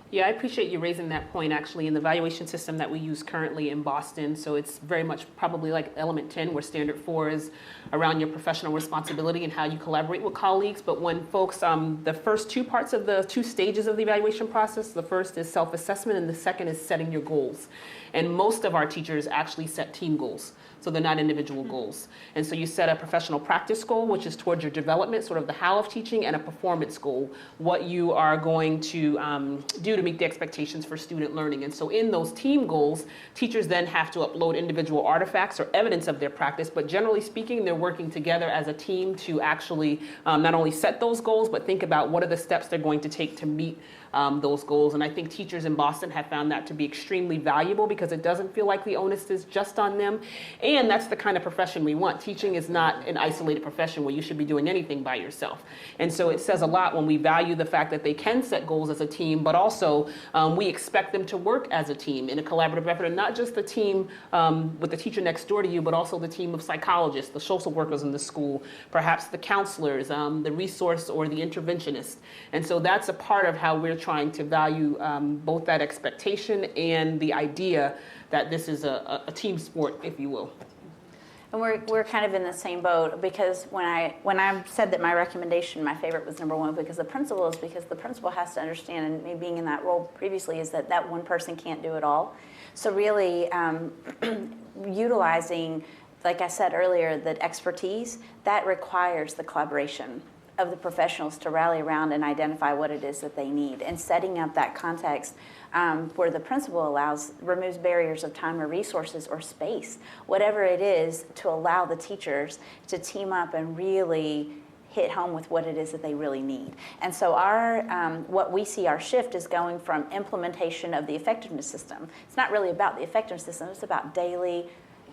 Yeah, I appreciate you raising that point, actually, in the evaluation system that we use currently in Boston. So it's very much probably like element 10, where standard 4 is around your professional responsibility and how you collaborate with colleagues. But when folks, the first two parts of the 2 stages of the evaluation process, the first is self-assessment and the second is setting your goals. And most of our teachers actually set team goals. So they're not individual goals. And so you set a professional practice goal, which is towards your development, sort of the how of teaching, and a performance goal, what you are going to do to meet the expectations for student learning. And so in those team goals, teachers then have to upload individual artifacts or evidence of their practice, but generally speaking, they're working together as a team to actually not only set those goals, but think about what are the steps they're going to take to meet those goals. And I think teachers in Boston have found that to be extremely valuable, because it doesn't feel like the onus is just on them. And that's the kind of profession we want. Teaching is not an isolated profession where you should be doing anything by yourself. And so it says a lot when we value the fact that they can set goals as a team, but also we expect them to work as a team in a collaborative effort, and not just the team with the teacher next door to you, but also the team of psychologists, the social workers in the school, perhaps the counselors, the resource or the interventionist. And so that's a part of how we're trying to value both that expectation and the idea that this is a team sport, if you will. And we're kind of in the same boat, because when I said that my recommendation, my favorite was number one, because the principal has to understand, and me being in that role previously, is that one person can't do it all. So really utilizing, like I said earlier, that expertise, that requires the collaboration of the professionals to rally around and identify what it is that they need, and setting up that context where the principal removes barriers of time or resources or space, whatever it is, to allow the teachers to team up and really hit home with what it is that they really need. And so what we see our shift is going from implementation of the effectiveness system. It's not really about the effectiveness system, it's about daily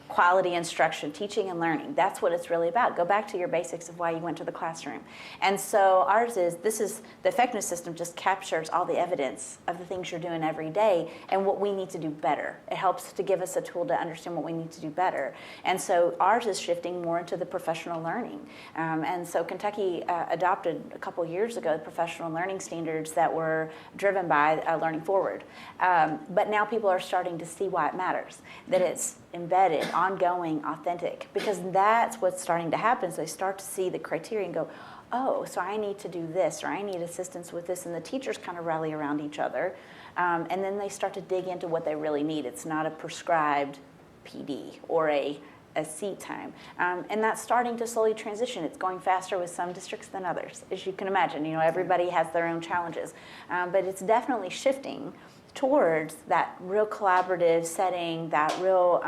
quality instruction, teaching and learning. That's what it's really about. Go back to your basics of why you went to the classroom. And so the effectiveness system just captures all the evidence of the things you're doing every day and what we need to do better. It helps to give us a tool to understand what we need to do better. And so ours is shifting more into the professional learning. And so Kentucky adopted a couple years ago the professional learning standards that were driven by Learning Forward. But now people are starting to see why it matters, that it's embedded, ongoing, authentic, because that's what's starting to happen. So they start to see the criteria and go, oh, so I need to do this, or I need assistance with this, and the teachers kind of rally around each other, and then they start to dig into what they really need. It's not a prescribed PD or a seat time, and that's starting to slowly transition. It's going faster with some districts than others, as you can imagine. Everybody has their own challenges, but it's definitely shifting towards that real collaborative setting, that real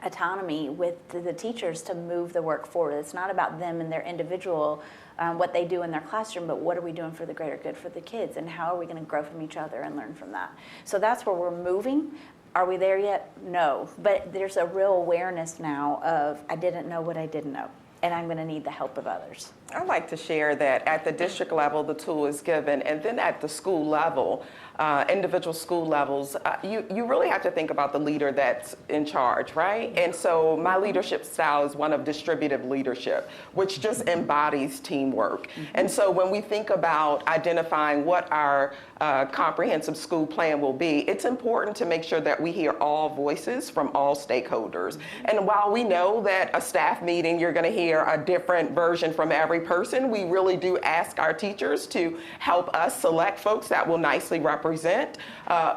autonomy with the teachers to move the work forward. It's not about them and their individual, what they do in their classroom, but what are we doing for the greater good for the kids, and how are we going to grow from each other and learn from that? So that's where we're moving. Are we there yet? No. But there's a real awareness now of, I didn't know what I didn't know, and I'm going to need the help of others. I'd like to share that at the district level, the tool is given, and then at the school level, individual school levels, you really have to think about the leader that's in charge, right? And so my leadership style is one of distributive leadership, which just embodies teamwork. And so when we think about identifying what our comprehensive school plan will be, it's important to make sure that we hear all voices from all stakeholders. And while we know that a staff meeting, you're going to hear a different version from every person, we really do ask our teachers to help us select folks that will nicely represent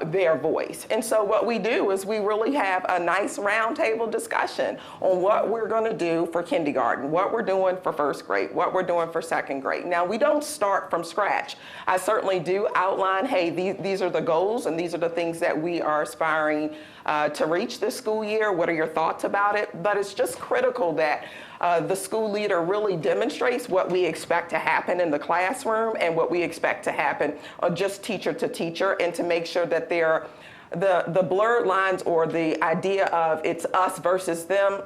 their voice. And so what we do is we really have a nice roundtable discussion on what we're going to do for kindergarten, what we're doing for first grade, what we're doing for second grade. Now, we don't start from scratch. I certainly do outline, hey, these are the goals and these are the things that we are aspiring to reach this school year. What are your thoughts about it? But it's just critical that the school leader really demonstrates what we expect to happen in the classroom and what we expect to happen just teacher to teacher, and to make sure that they're the blurred lines or the idea of it's us versus them,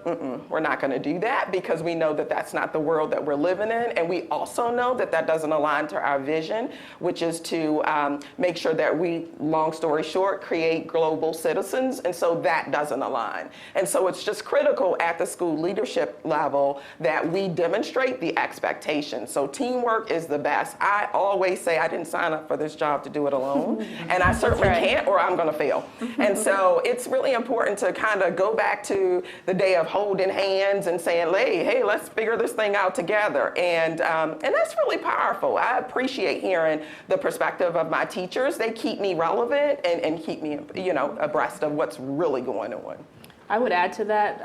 we're not going to do that, because we know that that's not the world that we're living in. And we also know that that doesn't align to our vision, which is to make sure that we, long story short, create global citizens. And so that doesn't align. And so it's just critical at the school leadership level that we demonstrate the expectations. So teamwork is the best. I always say I didn't sign up for this job to do it alone. And I certainly can't, or I'm going to fail. And so it's really important to kind of go back to the day of holding hands and saying, hey, let's figure this thing out together. And that's really powerful. I appreciate hearing the perspective of my teachers. They keep me relevant and keep me, abreast of what's really going on. I would add to that,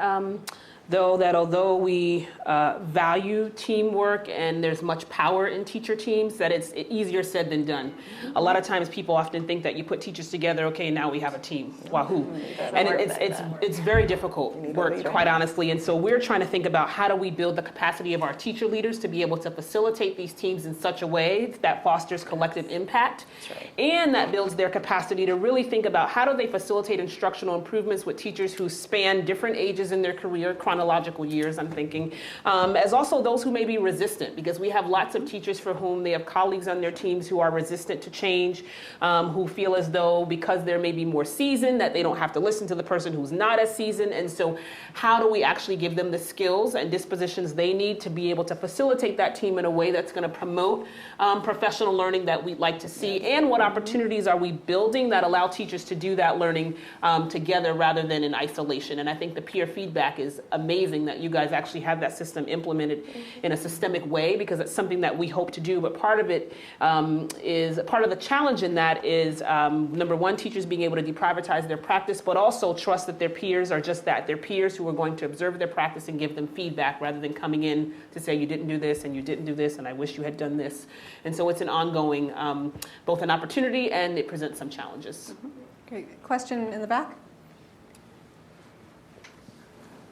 although we value teamwork and there's much power in teacher teams, that it's easier said than done. A lot of times people often think that you put teachers together, okay, now we have a team. Wahoo. And it's very difficult work, quite honestly. And so we're trying to think about how do we build the capacity of our teacher leaders to be able to facilitate these teams in such a way that fosters collective impact, and that builds their capacity to really think about how do they facilitate instructional improvements with teachers who span different ages in their career, chronological years, I'm thinking, as also those who may be resistant, because we have lots of teachers for whom they have colleagues on their teams who are resistant to change, who feel as though because they're maybe more seasoned that they don't have to listen to the person who's not as seasoned. And so how do we actually give them the skills and dispositions they need to be able to facilitate that team in a way that's going to promote professional learning that we'd like to see, and what opportunities are we building that allow teachers to do that learning together rather than in isolation. And I think the peer feedback is amazing that you guys actually have that system implemented in a systemic way, because it's something that we hope to do. But part of it is part of the challenge in that is number one, teachers being able to deprioritize their practice, but also trust that their peers are just that. They're peers who are going to observe their practice and give them feedback rather than coming in to say you didn't do this and you didn't do this and I wish you had done this. And so it's an ongoing, both an opportunity and it presents some challenges. Great. Question in the back?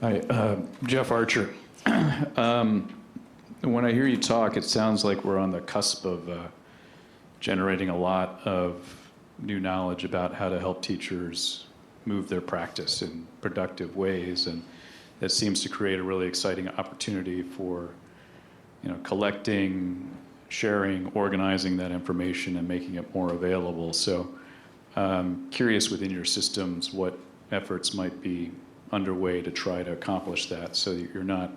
Hi, Jeff Archer. When I hear you talk, it sounds like we're on the cusp of generating a lot of new knowledge about how to help teachers move their practice in productive ways, and that seems to create a really exciting opportunity for, collecting, sharing, organizing that information, and making it more available. So, curious within your systems what efforts might be underway to try to accomplish that, so that you're not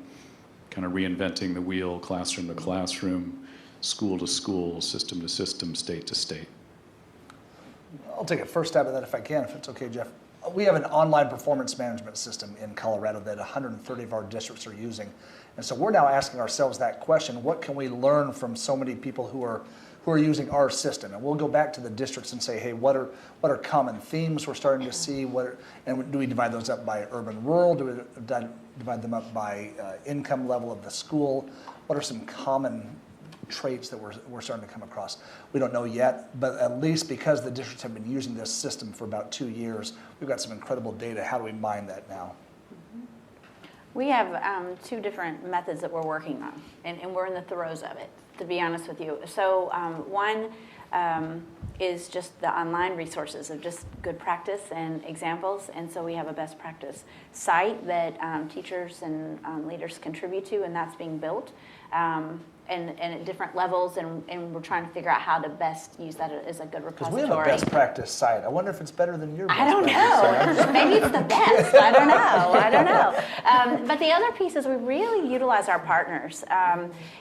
kind of reinventing the wheel, classroom to classroom, school to school, system to system, state to state. I'll take a first stab at that if I can, if it's okay, Jeff. We have an online performance management system in Colorado that 130 of our districts are using. And so we're now asking ourselves that question: what can we learn from so many people who are using our system? And we'll go back to the districts and say, hey, what are common themes we're starting to see? And do we divide those up by urban, rural? Do we divide them up by income level of the school? What are some common traits that we're starting to come across? We don't know yet, but at least because the districts have been using this system for about 2 years, we've got some incredible data. How do we mine that now? We have 2 different methods that we're working on, and we're in the throes of it, to be honest with you. So one is just the online resources of just good practice and examples, and so we have a best practice site that teachers and leaders contribute to, and that's being built. And at different levels, and we're trying to figure out how to best use that as a good repository. Because we have a best practice site. I wonder if it's better than your best I don't practice know. site. Maybe it's the best. I don't know. But the other piece is we really utilize our partners.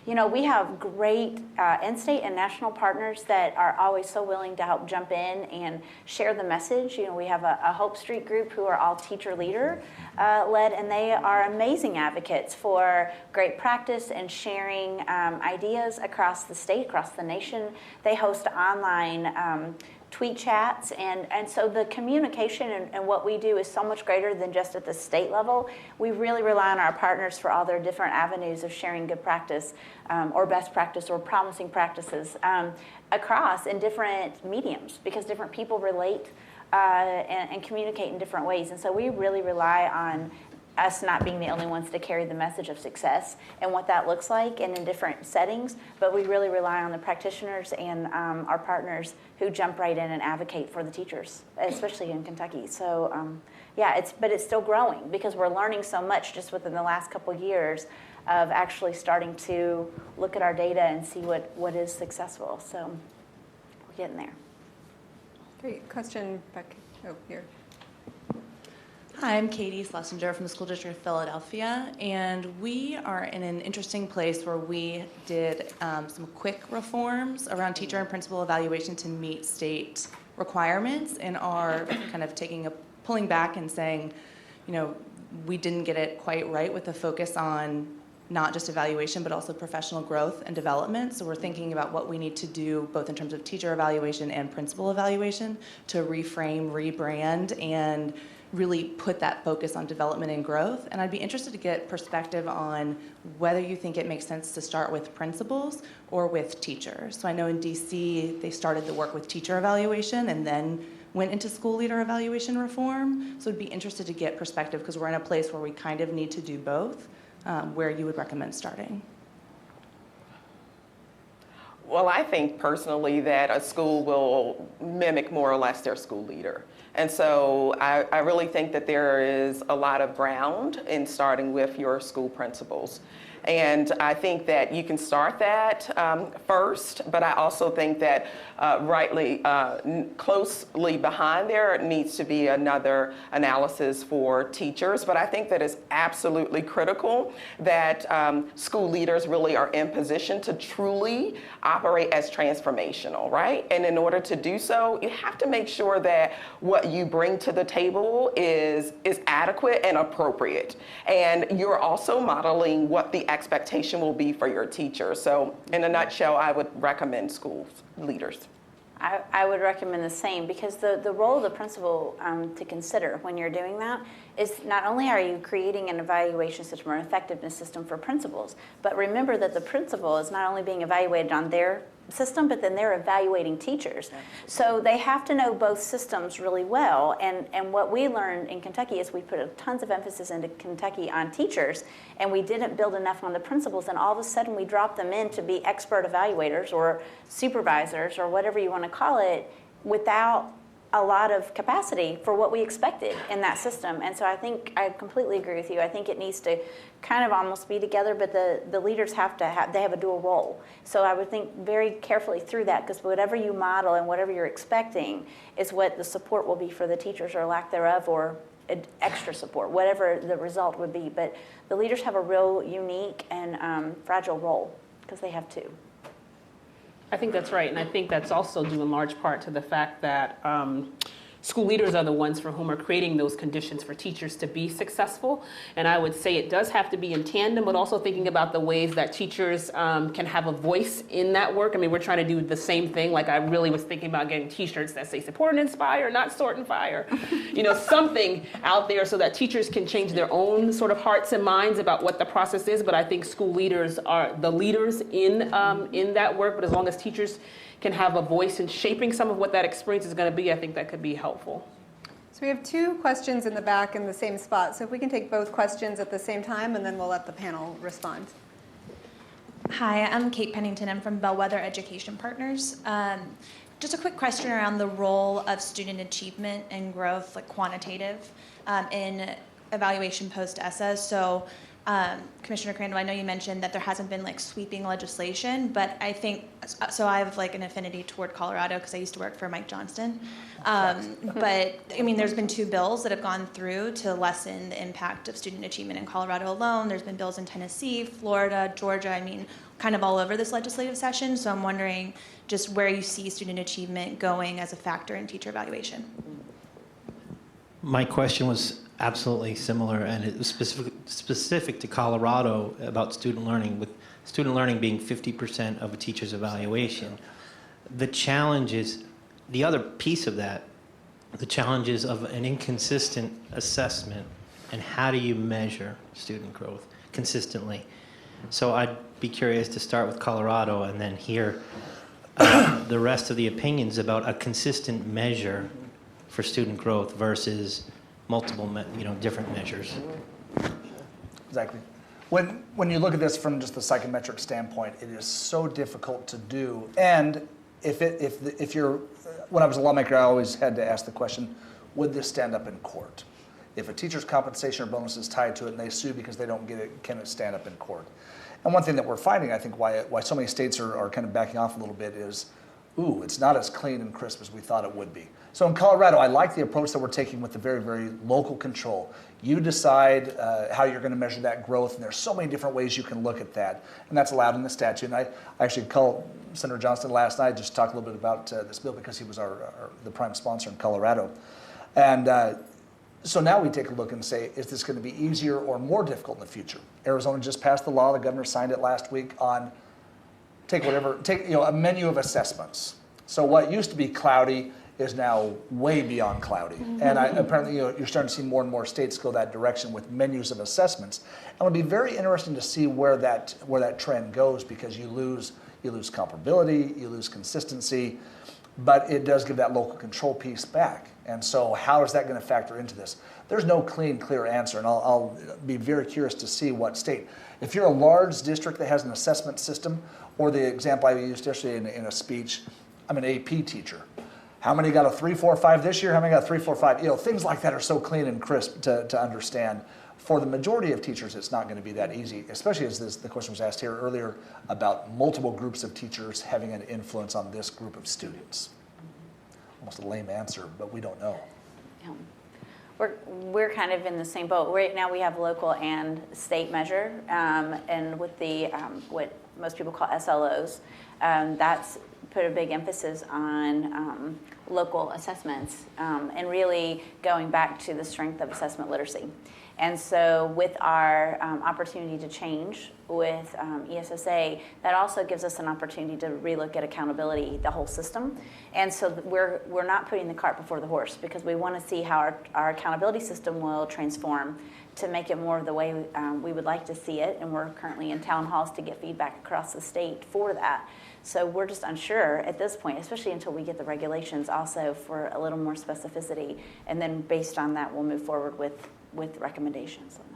We have great in-state and national partners that are always so willing to help jump in and share the message. We have a Hope Street group who are all teacher leader led, and they are amazing advocates for great practice and sharing ideas across the state, across the nation. They host online tweet chats, and so the communication and what we do is so much greater than just at the state level. We really rely on our partners for all their different avenues of sharing good practice or best practice or promising practices across in different mediums, because different people relate and communicate in different ways. And so we really rely on us not being the only ones to carry the message of success and what that looks like and in different settings, but we really rely on the practitioners and our partners who jump right in and advocate for the teachers, especially in Kentucky. So but it's still growing because we're learning so much just within the last couple years of actually starting to look at our data and see what is successful. So we're getting there. Great. Question back here. Hi, I'm Katie Schlesinger from the School District of Philadelphia, and we are in an interesting place where we did some quick reforms around teacher and principal evaluation to meet state requirements, and are kind of pulling back and saying, we didn't get it quite right with the focus on not just evaluation, but also professional growth and development. So we're thinking about what we need to do both in terms of teacher evaluation and principal evaluation to reframe, rebrand, and really put that focus on development and growth. And I'd be interested to get perspective on whether you think it makes sense to start with principals or with teachers. So I know in DC, they started the work with teacher evaluation and then went into school leader evaluation reform. So I'd be interested to get perspective, because we're in a place where we kind of need to do both, where you would recommend starting. Well, I think personally that a school will mimic more or less their school leader. And so I really think that there is a lot of ground in starting with your school principals. And I think that you can start that first, but I also think that closely behind there needs to be another analysis for teachers. But I think that it's absolutely critical that school leaders really are in position to truly operate as transformational, right? And in order to do so, you have to make sure that what you bring to the table is adequate and appropriate. And you're also modeling what the expectation will be for your teachers. So in a nutshell, I would recommend school leaders. I would recommend the same, because the role of the principal to consider when you're doing that is not only are you creating an evaluation system or an effectiveness system for principals, but remember that the principal is not only being evaluated on their system, but then they're evaluating teachers. So they have to know both systems really well. And what we learned in Kentucky is we put tons of emphasis into Kentucky on teachers, and we didn't build enough on the principals, and all of a sudden we dropped them in to be expert evaluators or supervisors or whatever you want to call it, without a lot of capacity for what we expected in that system. And so I think I completely agree with you. I think it needs to kind of almost be together, but the leaders they have a dual role. So I would think very carefully through that, because whatever you model and whatever you're expecting is what the support will be for the teachers, or lack thereof, or extra support, whatever the result would be. But the leaders have a real unique and fragile role, because they have two. I think that's right, and I think that's also due in large part to the fact that school leaders are the ones for whom are creating those conditions for teachers to be successful. And I would say it does have to be in tandem, but also thinking about the ways that teachers can have a voice in that work. I mean, we're trying to do the same thing. Like, I really was thinking about getting t-shirts that say support and inspire, not sort and fire. You know, something out there so that teachers can change their own sort of hearts and minds about what the process is. But I think school leaders are the leaders in that work. But as long as teachers can have a voice in shaping some of what that experience is going to be, I think that could be helpful. So we have two questions in the back in the same spot. So if we can take both questions at the same time, and then we'll let the panel respond. Hi, I'm Kate Pennington. I'm from Bellwether Education Partners. Just a quick question around the role of student achievement and growth, like quantitative, in evaluation post-ESSA. So Commissioner Crandall, I know you mentioned that there hasn't been like sweeping legislation, but I think, so I have like an affinity toward Colorado because I used to work for Mike Johnston. But I mean, there's been 2 bills that have gone through to lessen the impact of student achievement in Colorado alone. There's been bills in Tennessee, Florida, Georgia, I mean, kind of all over this legislative session. So I'm wondering just where you see student achievement going as a factor in teacher evaluation. My question was absolutely similar, and it was specific to Colorado about student learning, with student learning being 50% of a teacher's evaluation. The challenge is, the other piece of that, the challenges of an inconsistent assessment, and how do you measure student growth consistently? So I'd be curious to start with Colorado and then hear the rest of the opinions about a consistent measure for student growth versus multiple, different measures. Exactly. When you look at this from just the psychometric standpoint, it is so difficult to do. And if you're, when I was a lawmaker, I always had to ask the question, would this stand up in court? If a teacher's compensation or bonus is tied to it and they sue because they don't get it, can it stand up in court? And one thing that we're finding, I think, why so many states are kind of backing off a little bit is, it's not as clean and crisp as we thought it would be. So in Colorado, I like the approach that we're taking with the very, very local control. You decide how you're going to measure that growth, and there's so many different ways you can look at that, and that's allowed in the statute. And I actually called Senator Johnston last night just to talk a little bit about this bill because he was the prime sponsor in Colorado. And so now we take a look and say, is this going to be easier or more difficult in the future? Arizona just passed the law. The governor signed it last week on take a menu of assessments. So what used to be cloudy is now way beyond cloudy. And apparently you're starting to see more and more states go that direction with menus of assessments. And it'll be very interesting to see where that trend goes, because you lose comparability, you lose consistency, but it does give that local control piece back. And so how is that going to factor into this? There's no clear answer, and I'll be very curious to see what state. If you're a large district that has an assessment system, or the example I used yesterday in a speech, I'm an AP teacher. How many got a 3, 4, 5 this year? How many got a 3, 4, 5? Things like that are so clean and crisp to understand For the majority of teachers, it's not going to be that easy, especially as the question was asked here earlier about multiple groups of teachers having an influence on this group of students. Almost a lame answer, but we don't know. Yeah. We're kind of in the same boat. Right now we have local and state measure, and with the what most people call SLOs, that's put a big emphasis on local assessments and really going back to the strength of assessment literacy. And so with our opportunity to change with ESSA, that also gives us an opportunity to relook at accountability, the whole system. And so we're not putting the cart before the horse, because we want to see how our accountability system will transform to make it more of the way we would like to see it. And we're currently in town halls to get feedback across the state for that. So we're just unsure at this point, especially until we get the regulations also for a little more specificity. And then based on that, we'll move forward with recommendations on that.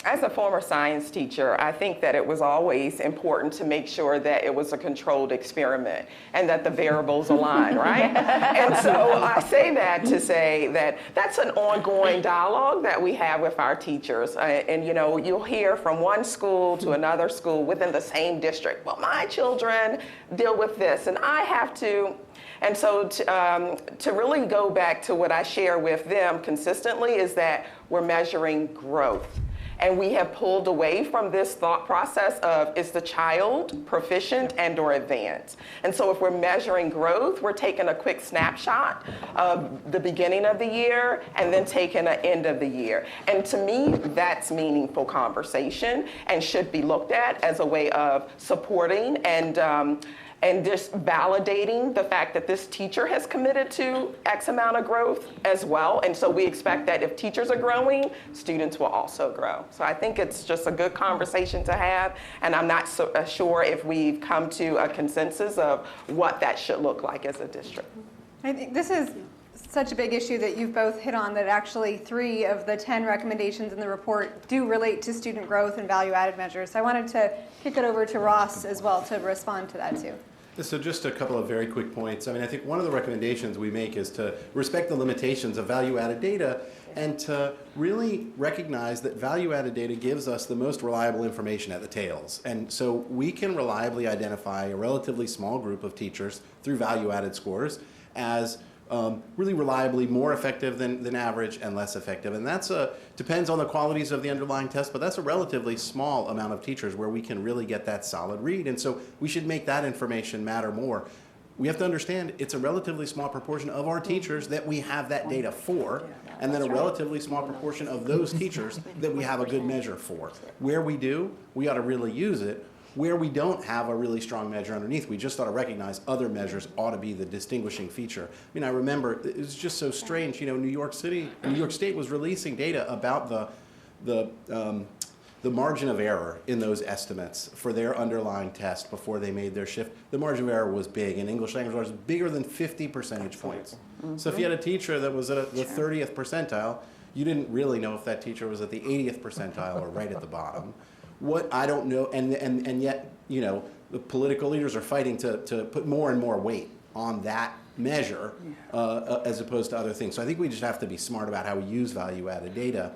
As a former science teacher, I think that it was always important to make sure that it was a controlled experiment and that the variables align, right? And so I say that to say that that's an ongoing dialogue that we have with our teachers. And you know, you'll hear from one school to another school within the same district. Well, my children deal with this, and I have to. And so to really go back to what I share with them consistently is that we're measuring growth. And we have pulled away from this thought process of, is the child proficient and or advanced? And so if we're measuring growth, we're taking a quick snapshot of the beginning of the year and then taking an end of the year. And to me, that's meaningful conversation and should be looked at as a way of supporting and just validating the fact that this teacher has committed to X amount of growth as well. And so we expect that if teachers are growing, students will also grow. So I think it's just a good conversation to have. And I'm not so sure if we've come to a consensus of what that should look like as a district. I think this is such a big issue that you've both hit on, that actually 3 of the 10 recommendations in the report do relate to student growth and value-added measures. So I wanted to kick it over to Ross as well to respond to that too. So just a couple of very quick points. I mean, I think one of the recommendations we make is to respect the limitations of value-added data and to really recognize that value-added data gives us the most reliable information at the tails. And so we can reliably identify a relatively small group of teachers through value-added scores as really reliably more effective than average and less effective. And that's depends on the qualities of the underlying test, but that's a relatively small amount of teachers where we can really get that solid read. And so we should make that information matter more. We have to understand it's a relatively small proportion of our teachers that we have that data for, and then a relatively small proportion of those teachers that we have a good measure for. Where we do, we ought to really use it. Where we don't have a really strong measure underneath, we just ought to recognize other measures ought to be the distinguishing feature. I mean, I remember it was just so strange. You know, New York State was releasing data about the margin of error in those estimates for their underlying test before they made their shift. The margin of error was big. In English language arts, bigger than 50 percentage points. So if you had a teacher that was at the 30th percentile, you didn't really know if that teacher was at the 80th percentile or right at the bottom. What I don't know, and yet, you know, the political leaders are fighting to put more and more weight on that measure as opposed to other things. So I think we just have to be smart about how we use value-added data.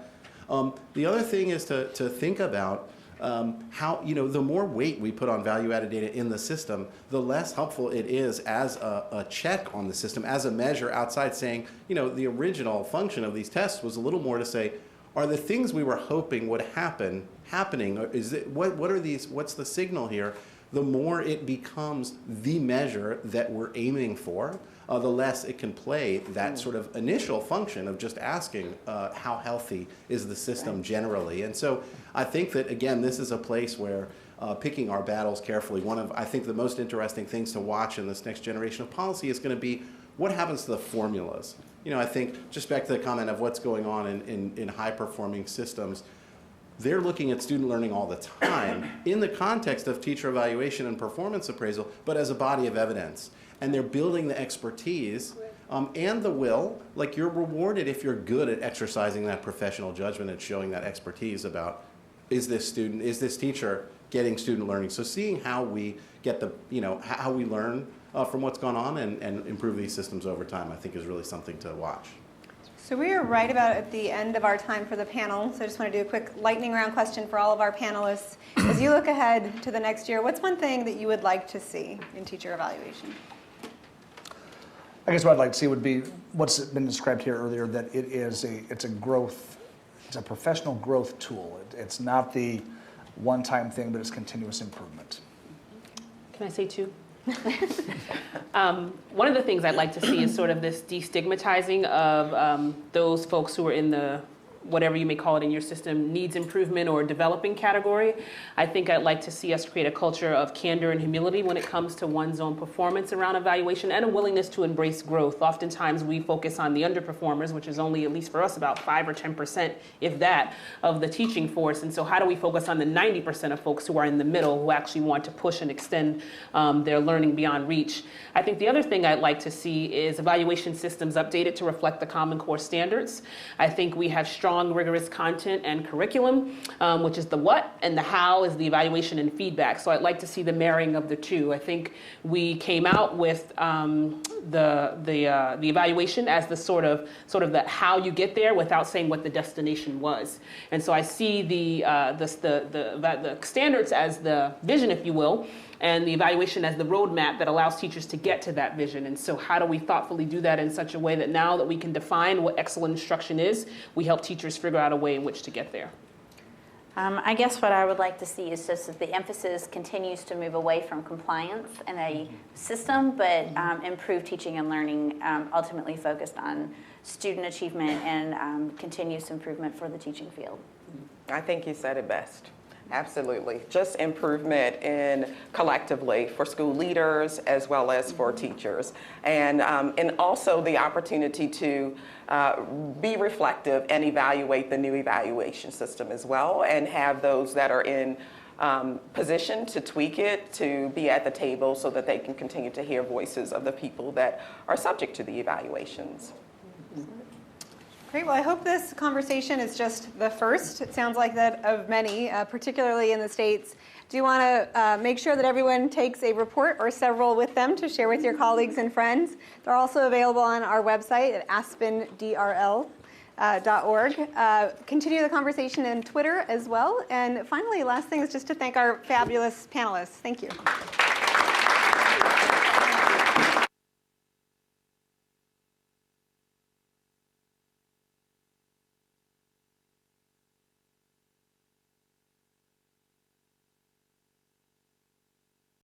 The other thing is to think about how, you know, the more weight we put on value-added data in the system, the less helpful it is as a check on the system, as a measure outside saying, you know, the original function of these tests was a little more to say, are the things we were hoping would happening? Or is it, what are these? What's the signal here? The more it becomes the measure that we're aiming for, the less it can play that sort of initial function of just asking how healthy is the system generally. And so I think that, again, this is a place where picking our battles carefully, one of, I think, the most interesting things to watch in this next generation of policy is going to be what happens to the formulas. You know, I think, just back to the comment of what's going on in high-performing systems, they're looking at student learning all the time in the context of teacher evaluation and performance appraisal, but as a body of evidence. And they're building the expertise and the will. Like, you're rewarded if you're good at exercising that professional judgment and showing that expertise about, is this teacher getting student learning? So seeing how we get how we learn from what's gone on and improve these systems over time, I think is really something to watch. So we are right about at the end of our time for the panel. So I just want to do a quick lightning round question for all of our panelists. As you look ahead to the next year, what's one thing that you would like to see in teacher evaluation? I guess what I'd like to see would be what's been described here earlier, that it's a professional growth tool. It's not the one-time thing, but it's continuous improvement. Can I say two? One of the things I'd like to see is sort of this destigmatizing of those folks who are in the, whatever you may call it in your system, needs improvement or developing category. I think I'd like to see us create a culture of candor and humility when it comes to one's own performance around evaluation, and a willingness to embrace growth. Oftentimes we focus on the underperformers, which is only, at least for us, about 5 or 10%, if that, of the teaching force. And so how do we focus on the 90% of folks who are in the middle, who actually want to push and extend their learning beyond reach? I think the other thing I'd like to see is evaluation systems updated to reflect the Common Core standards. I think we have strong, rigorous content and curriculum, which is the what, and the how is the evaluation and feedback. So I'd like to see the marrying of the two. I think we came out with the evaluation as the sort of the how you get there without saying what the destination was. And so I see the standards as the vision, if you will, and the evaluation as the roadmap that allows teachers to get to that vision. And so how do we thoughtfully do that in such a way that now that we can define what excellent instruction is, we help teachers figure out a way in which to get there? I guess what I would like to see is just that the emphasis continues to move away from compliance in a system, but improve teaching and learning, ultimately focused on student achievement and continuous improvement for the teaching field. I think you said it best. Absolutely. Just improvement in collectively for school leaders as well as for teachers. And also the opportunity to be reflective and evaluate the new evaluation system as well, and have those that are in position to tweak it, to be at the table so that they can continue to hear voices of the people that are subject to the evaluations. Great. Well, I hope this conversation is just the first. It sounds like that of many, particularly in the States. Do you want to make sure that everyone takes a report or several with them to share with your colleagues and friends? They're also available on our website at aspendrl.org. Continue the conversation on Twitter as well. And finally, last thing is just to thank our fabulous panelists. Thank you.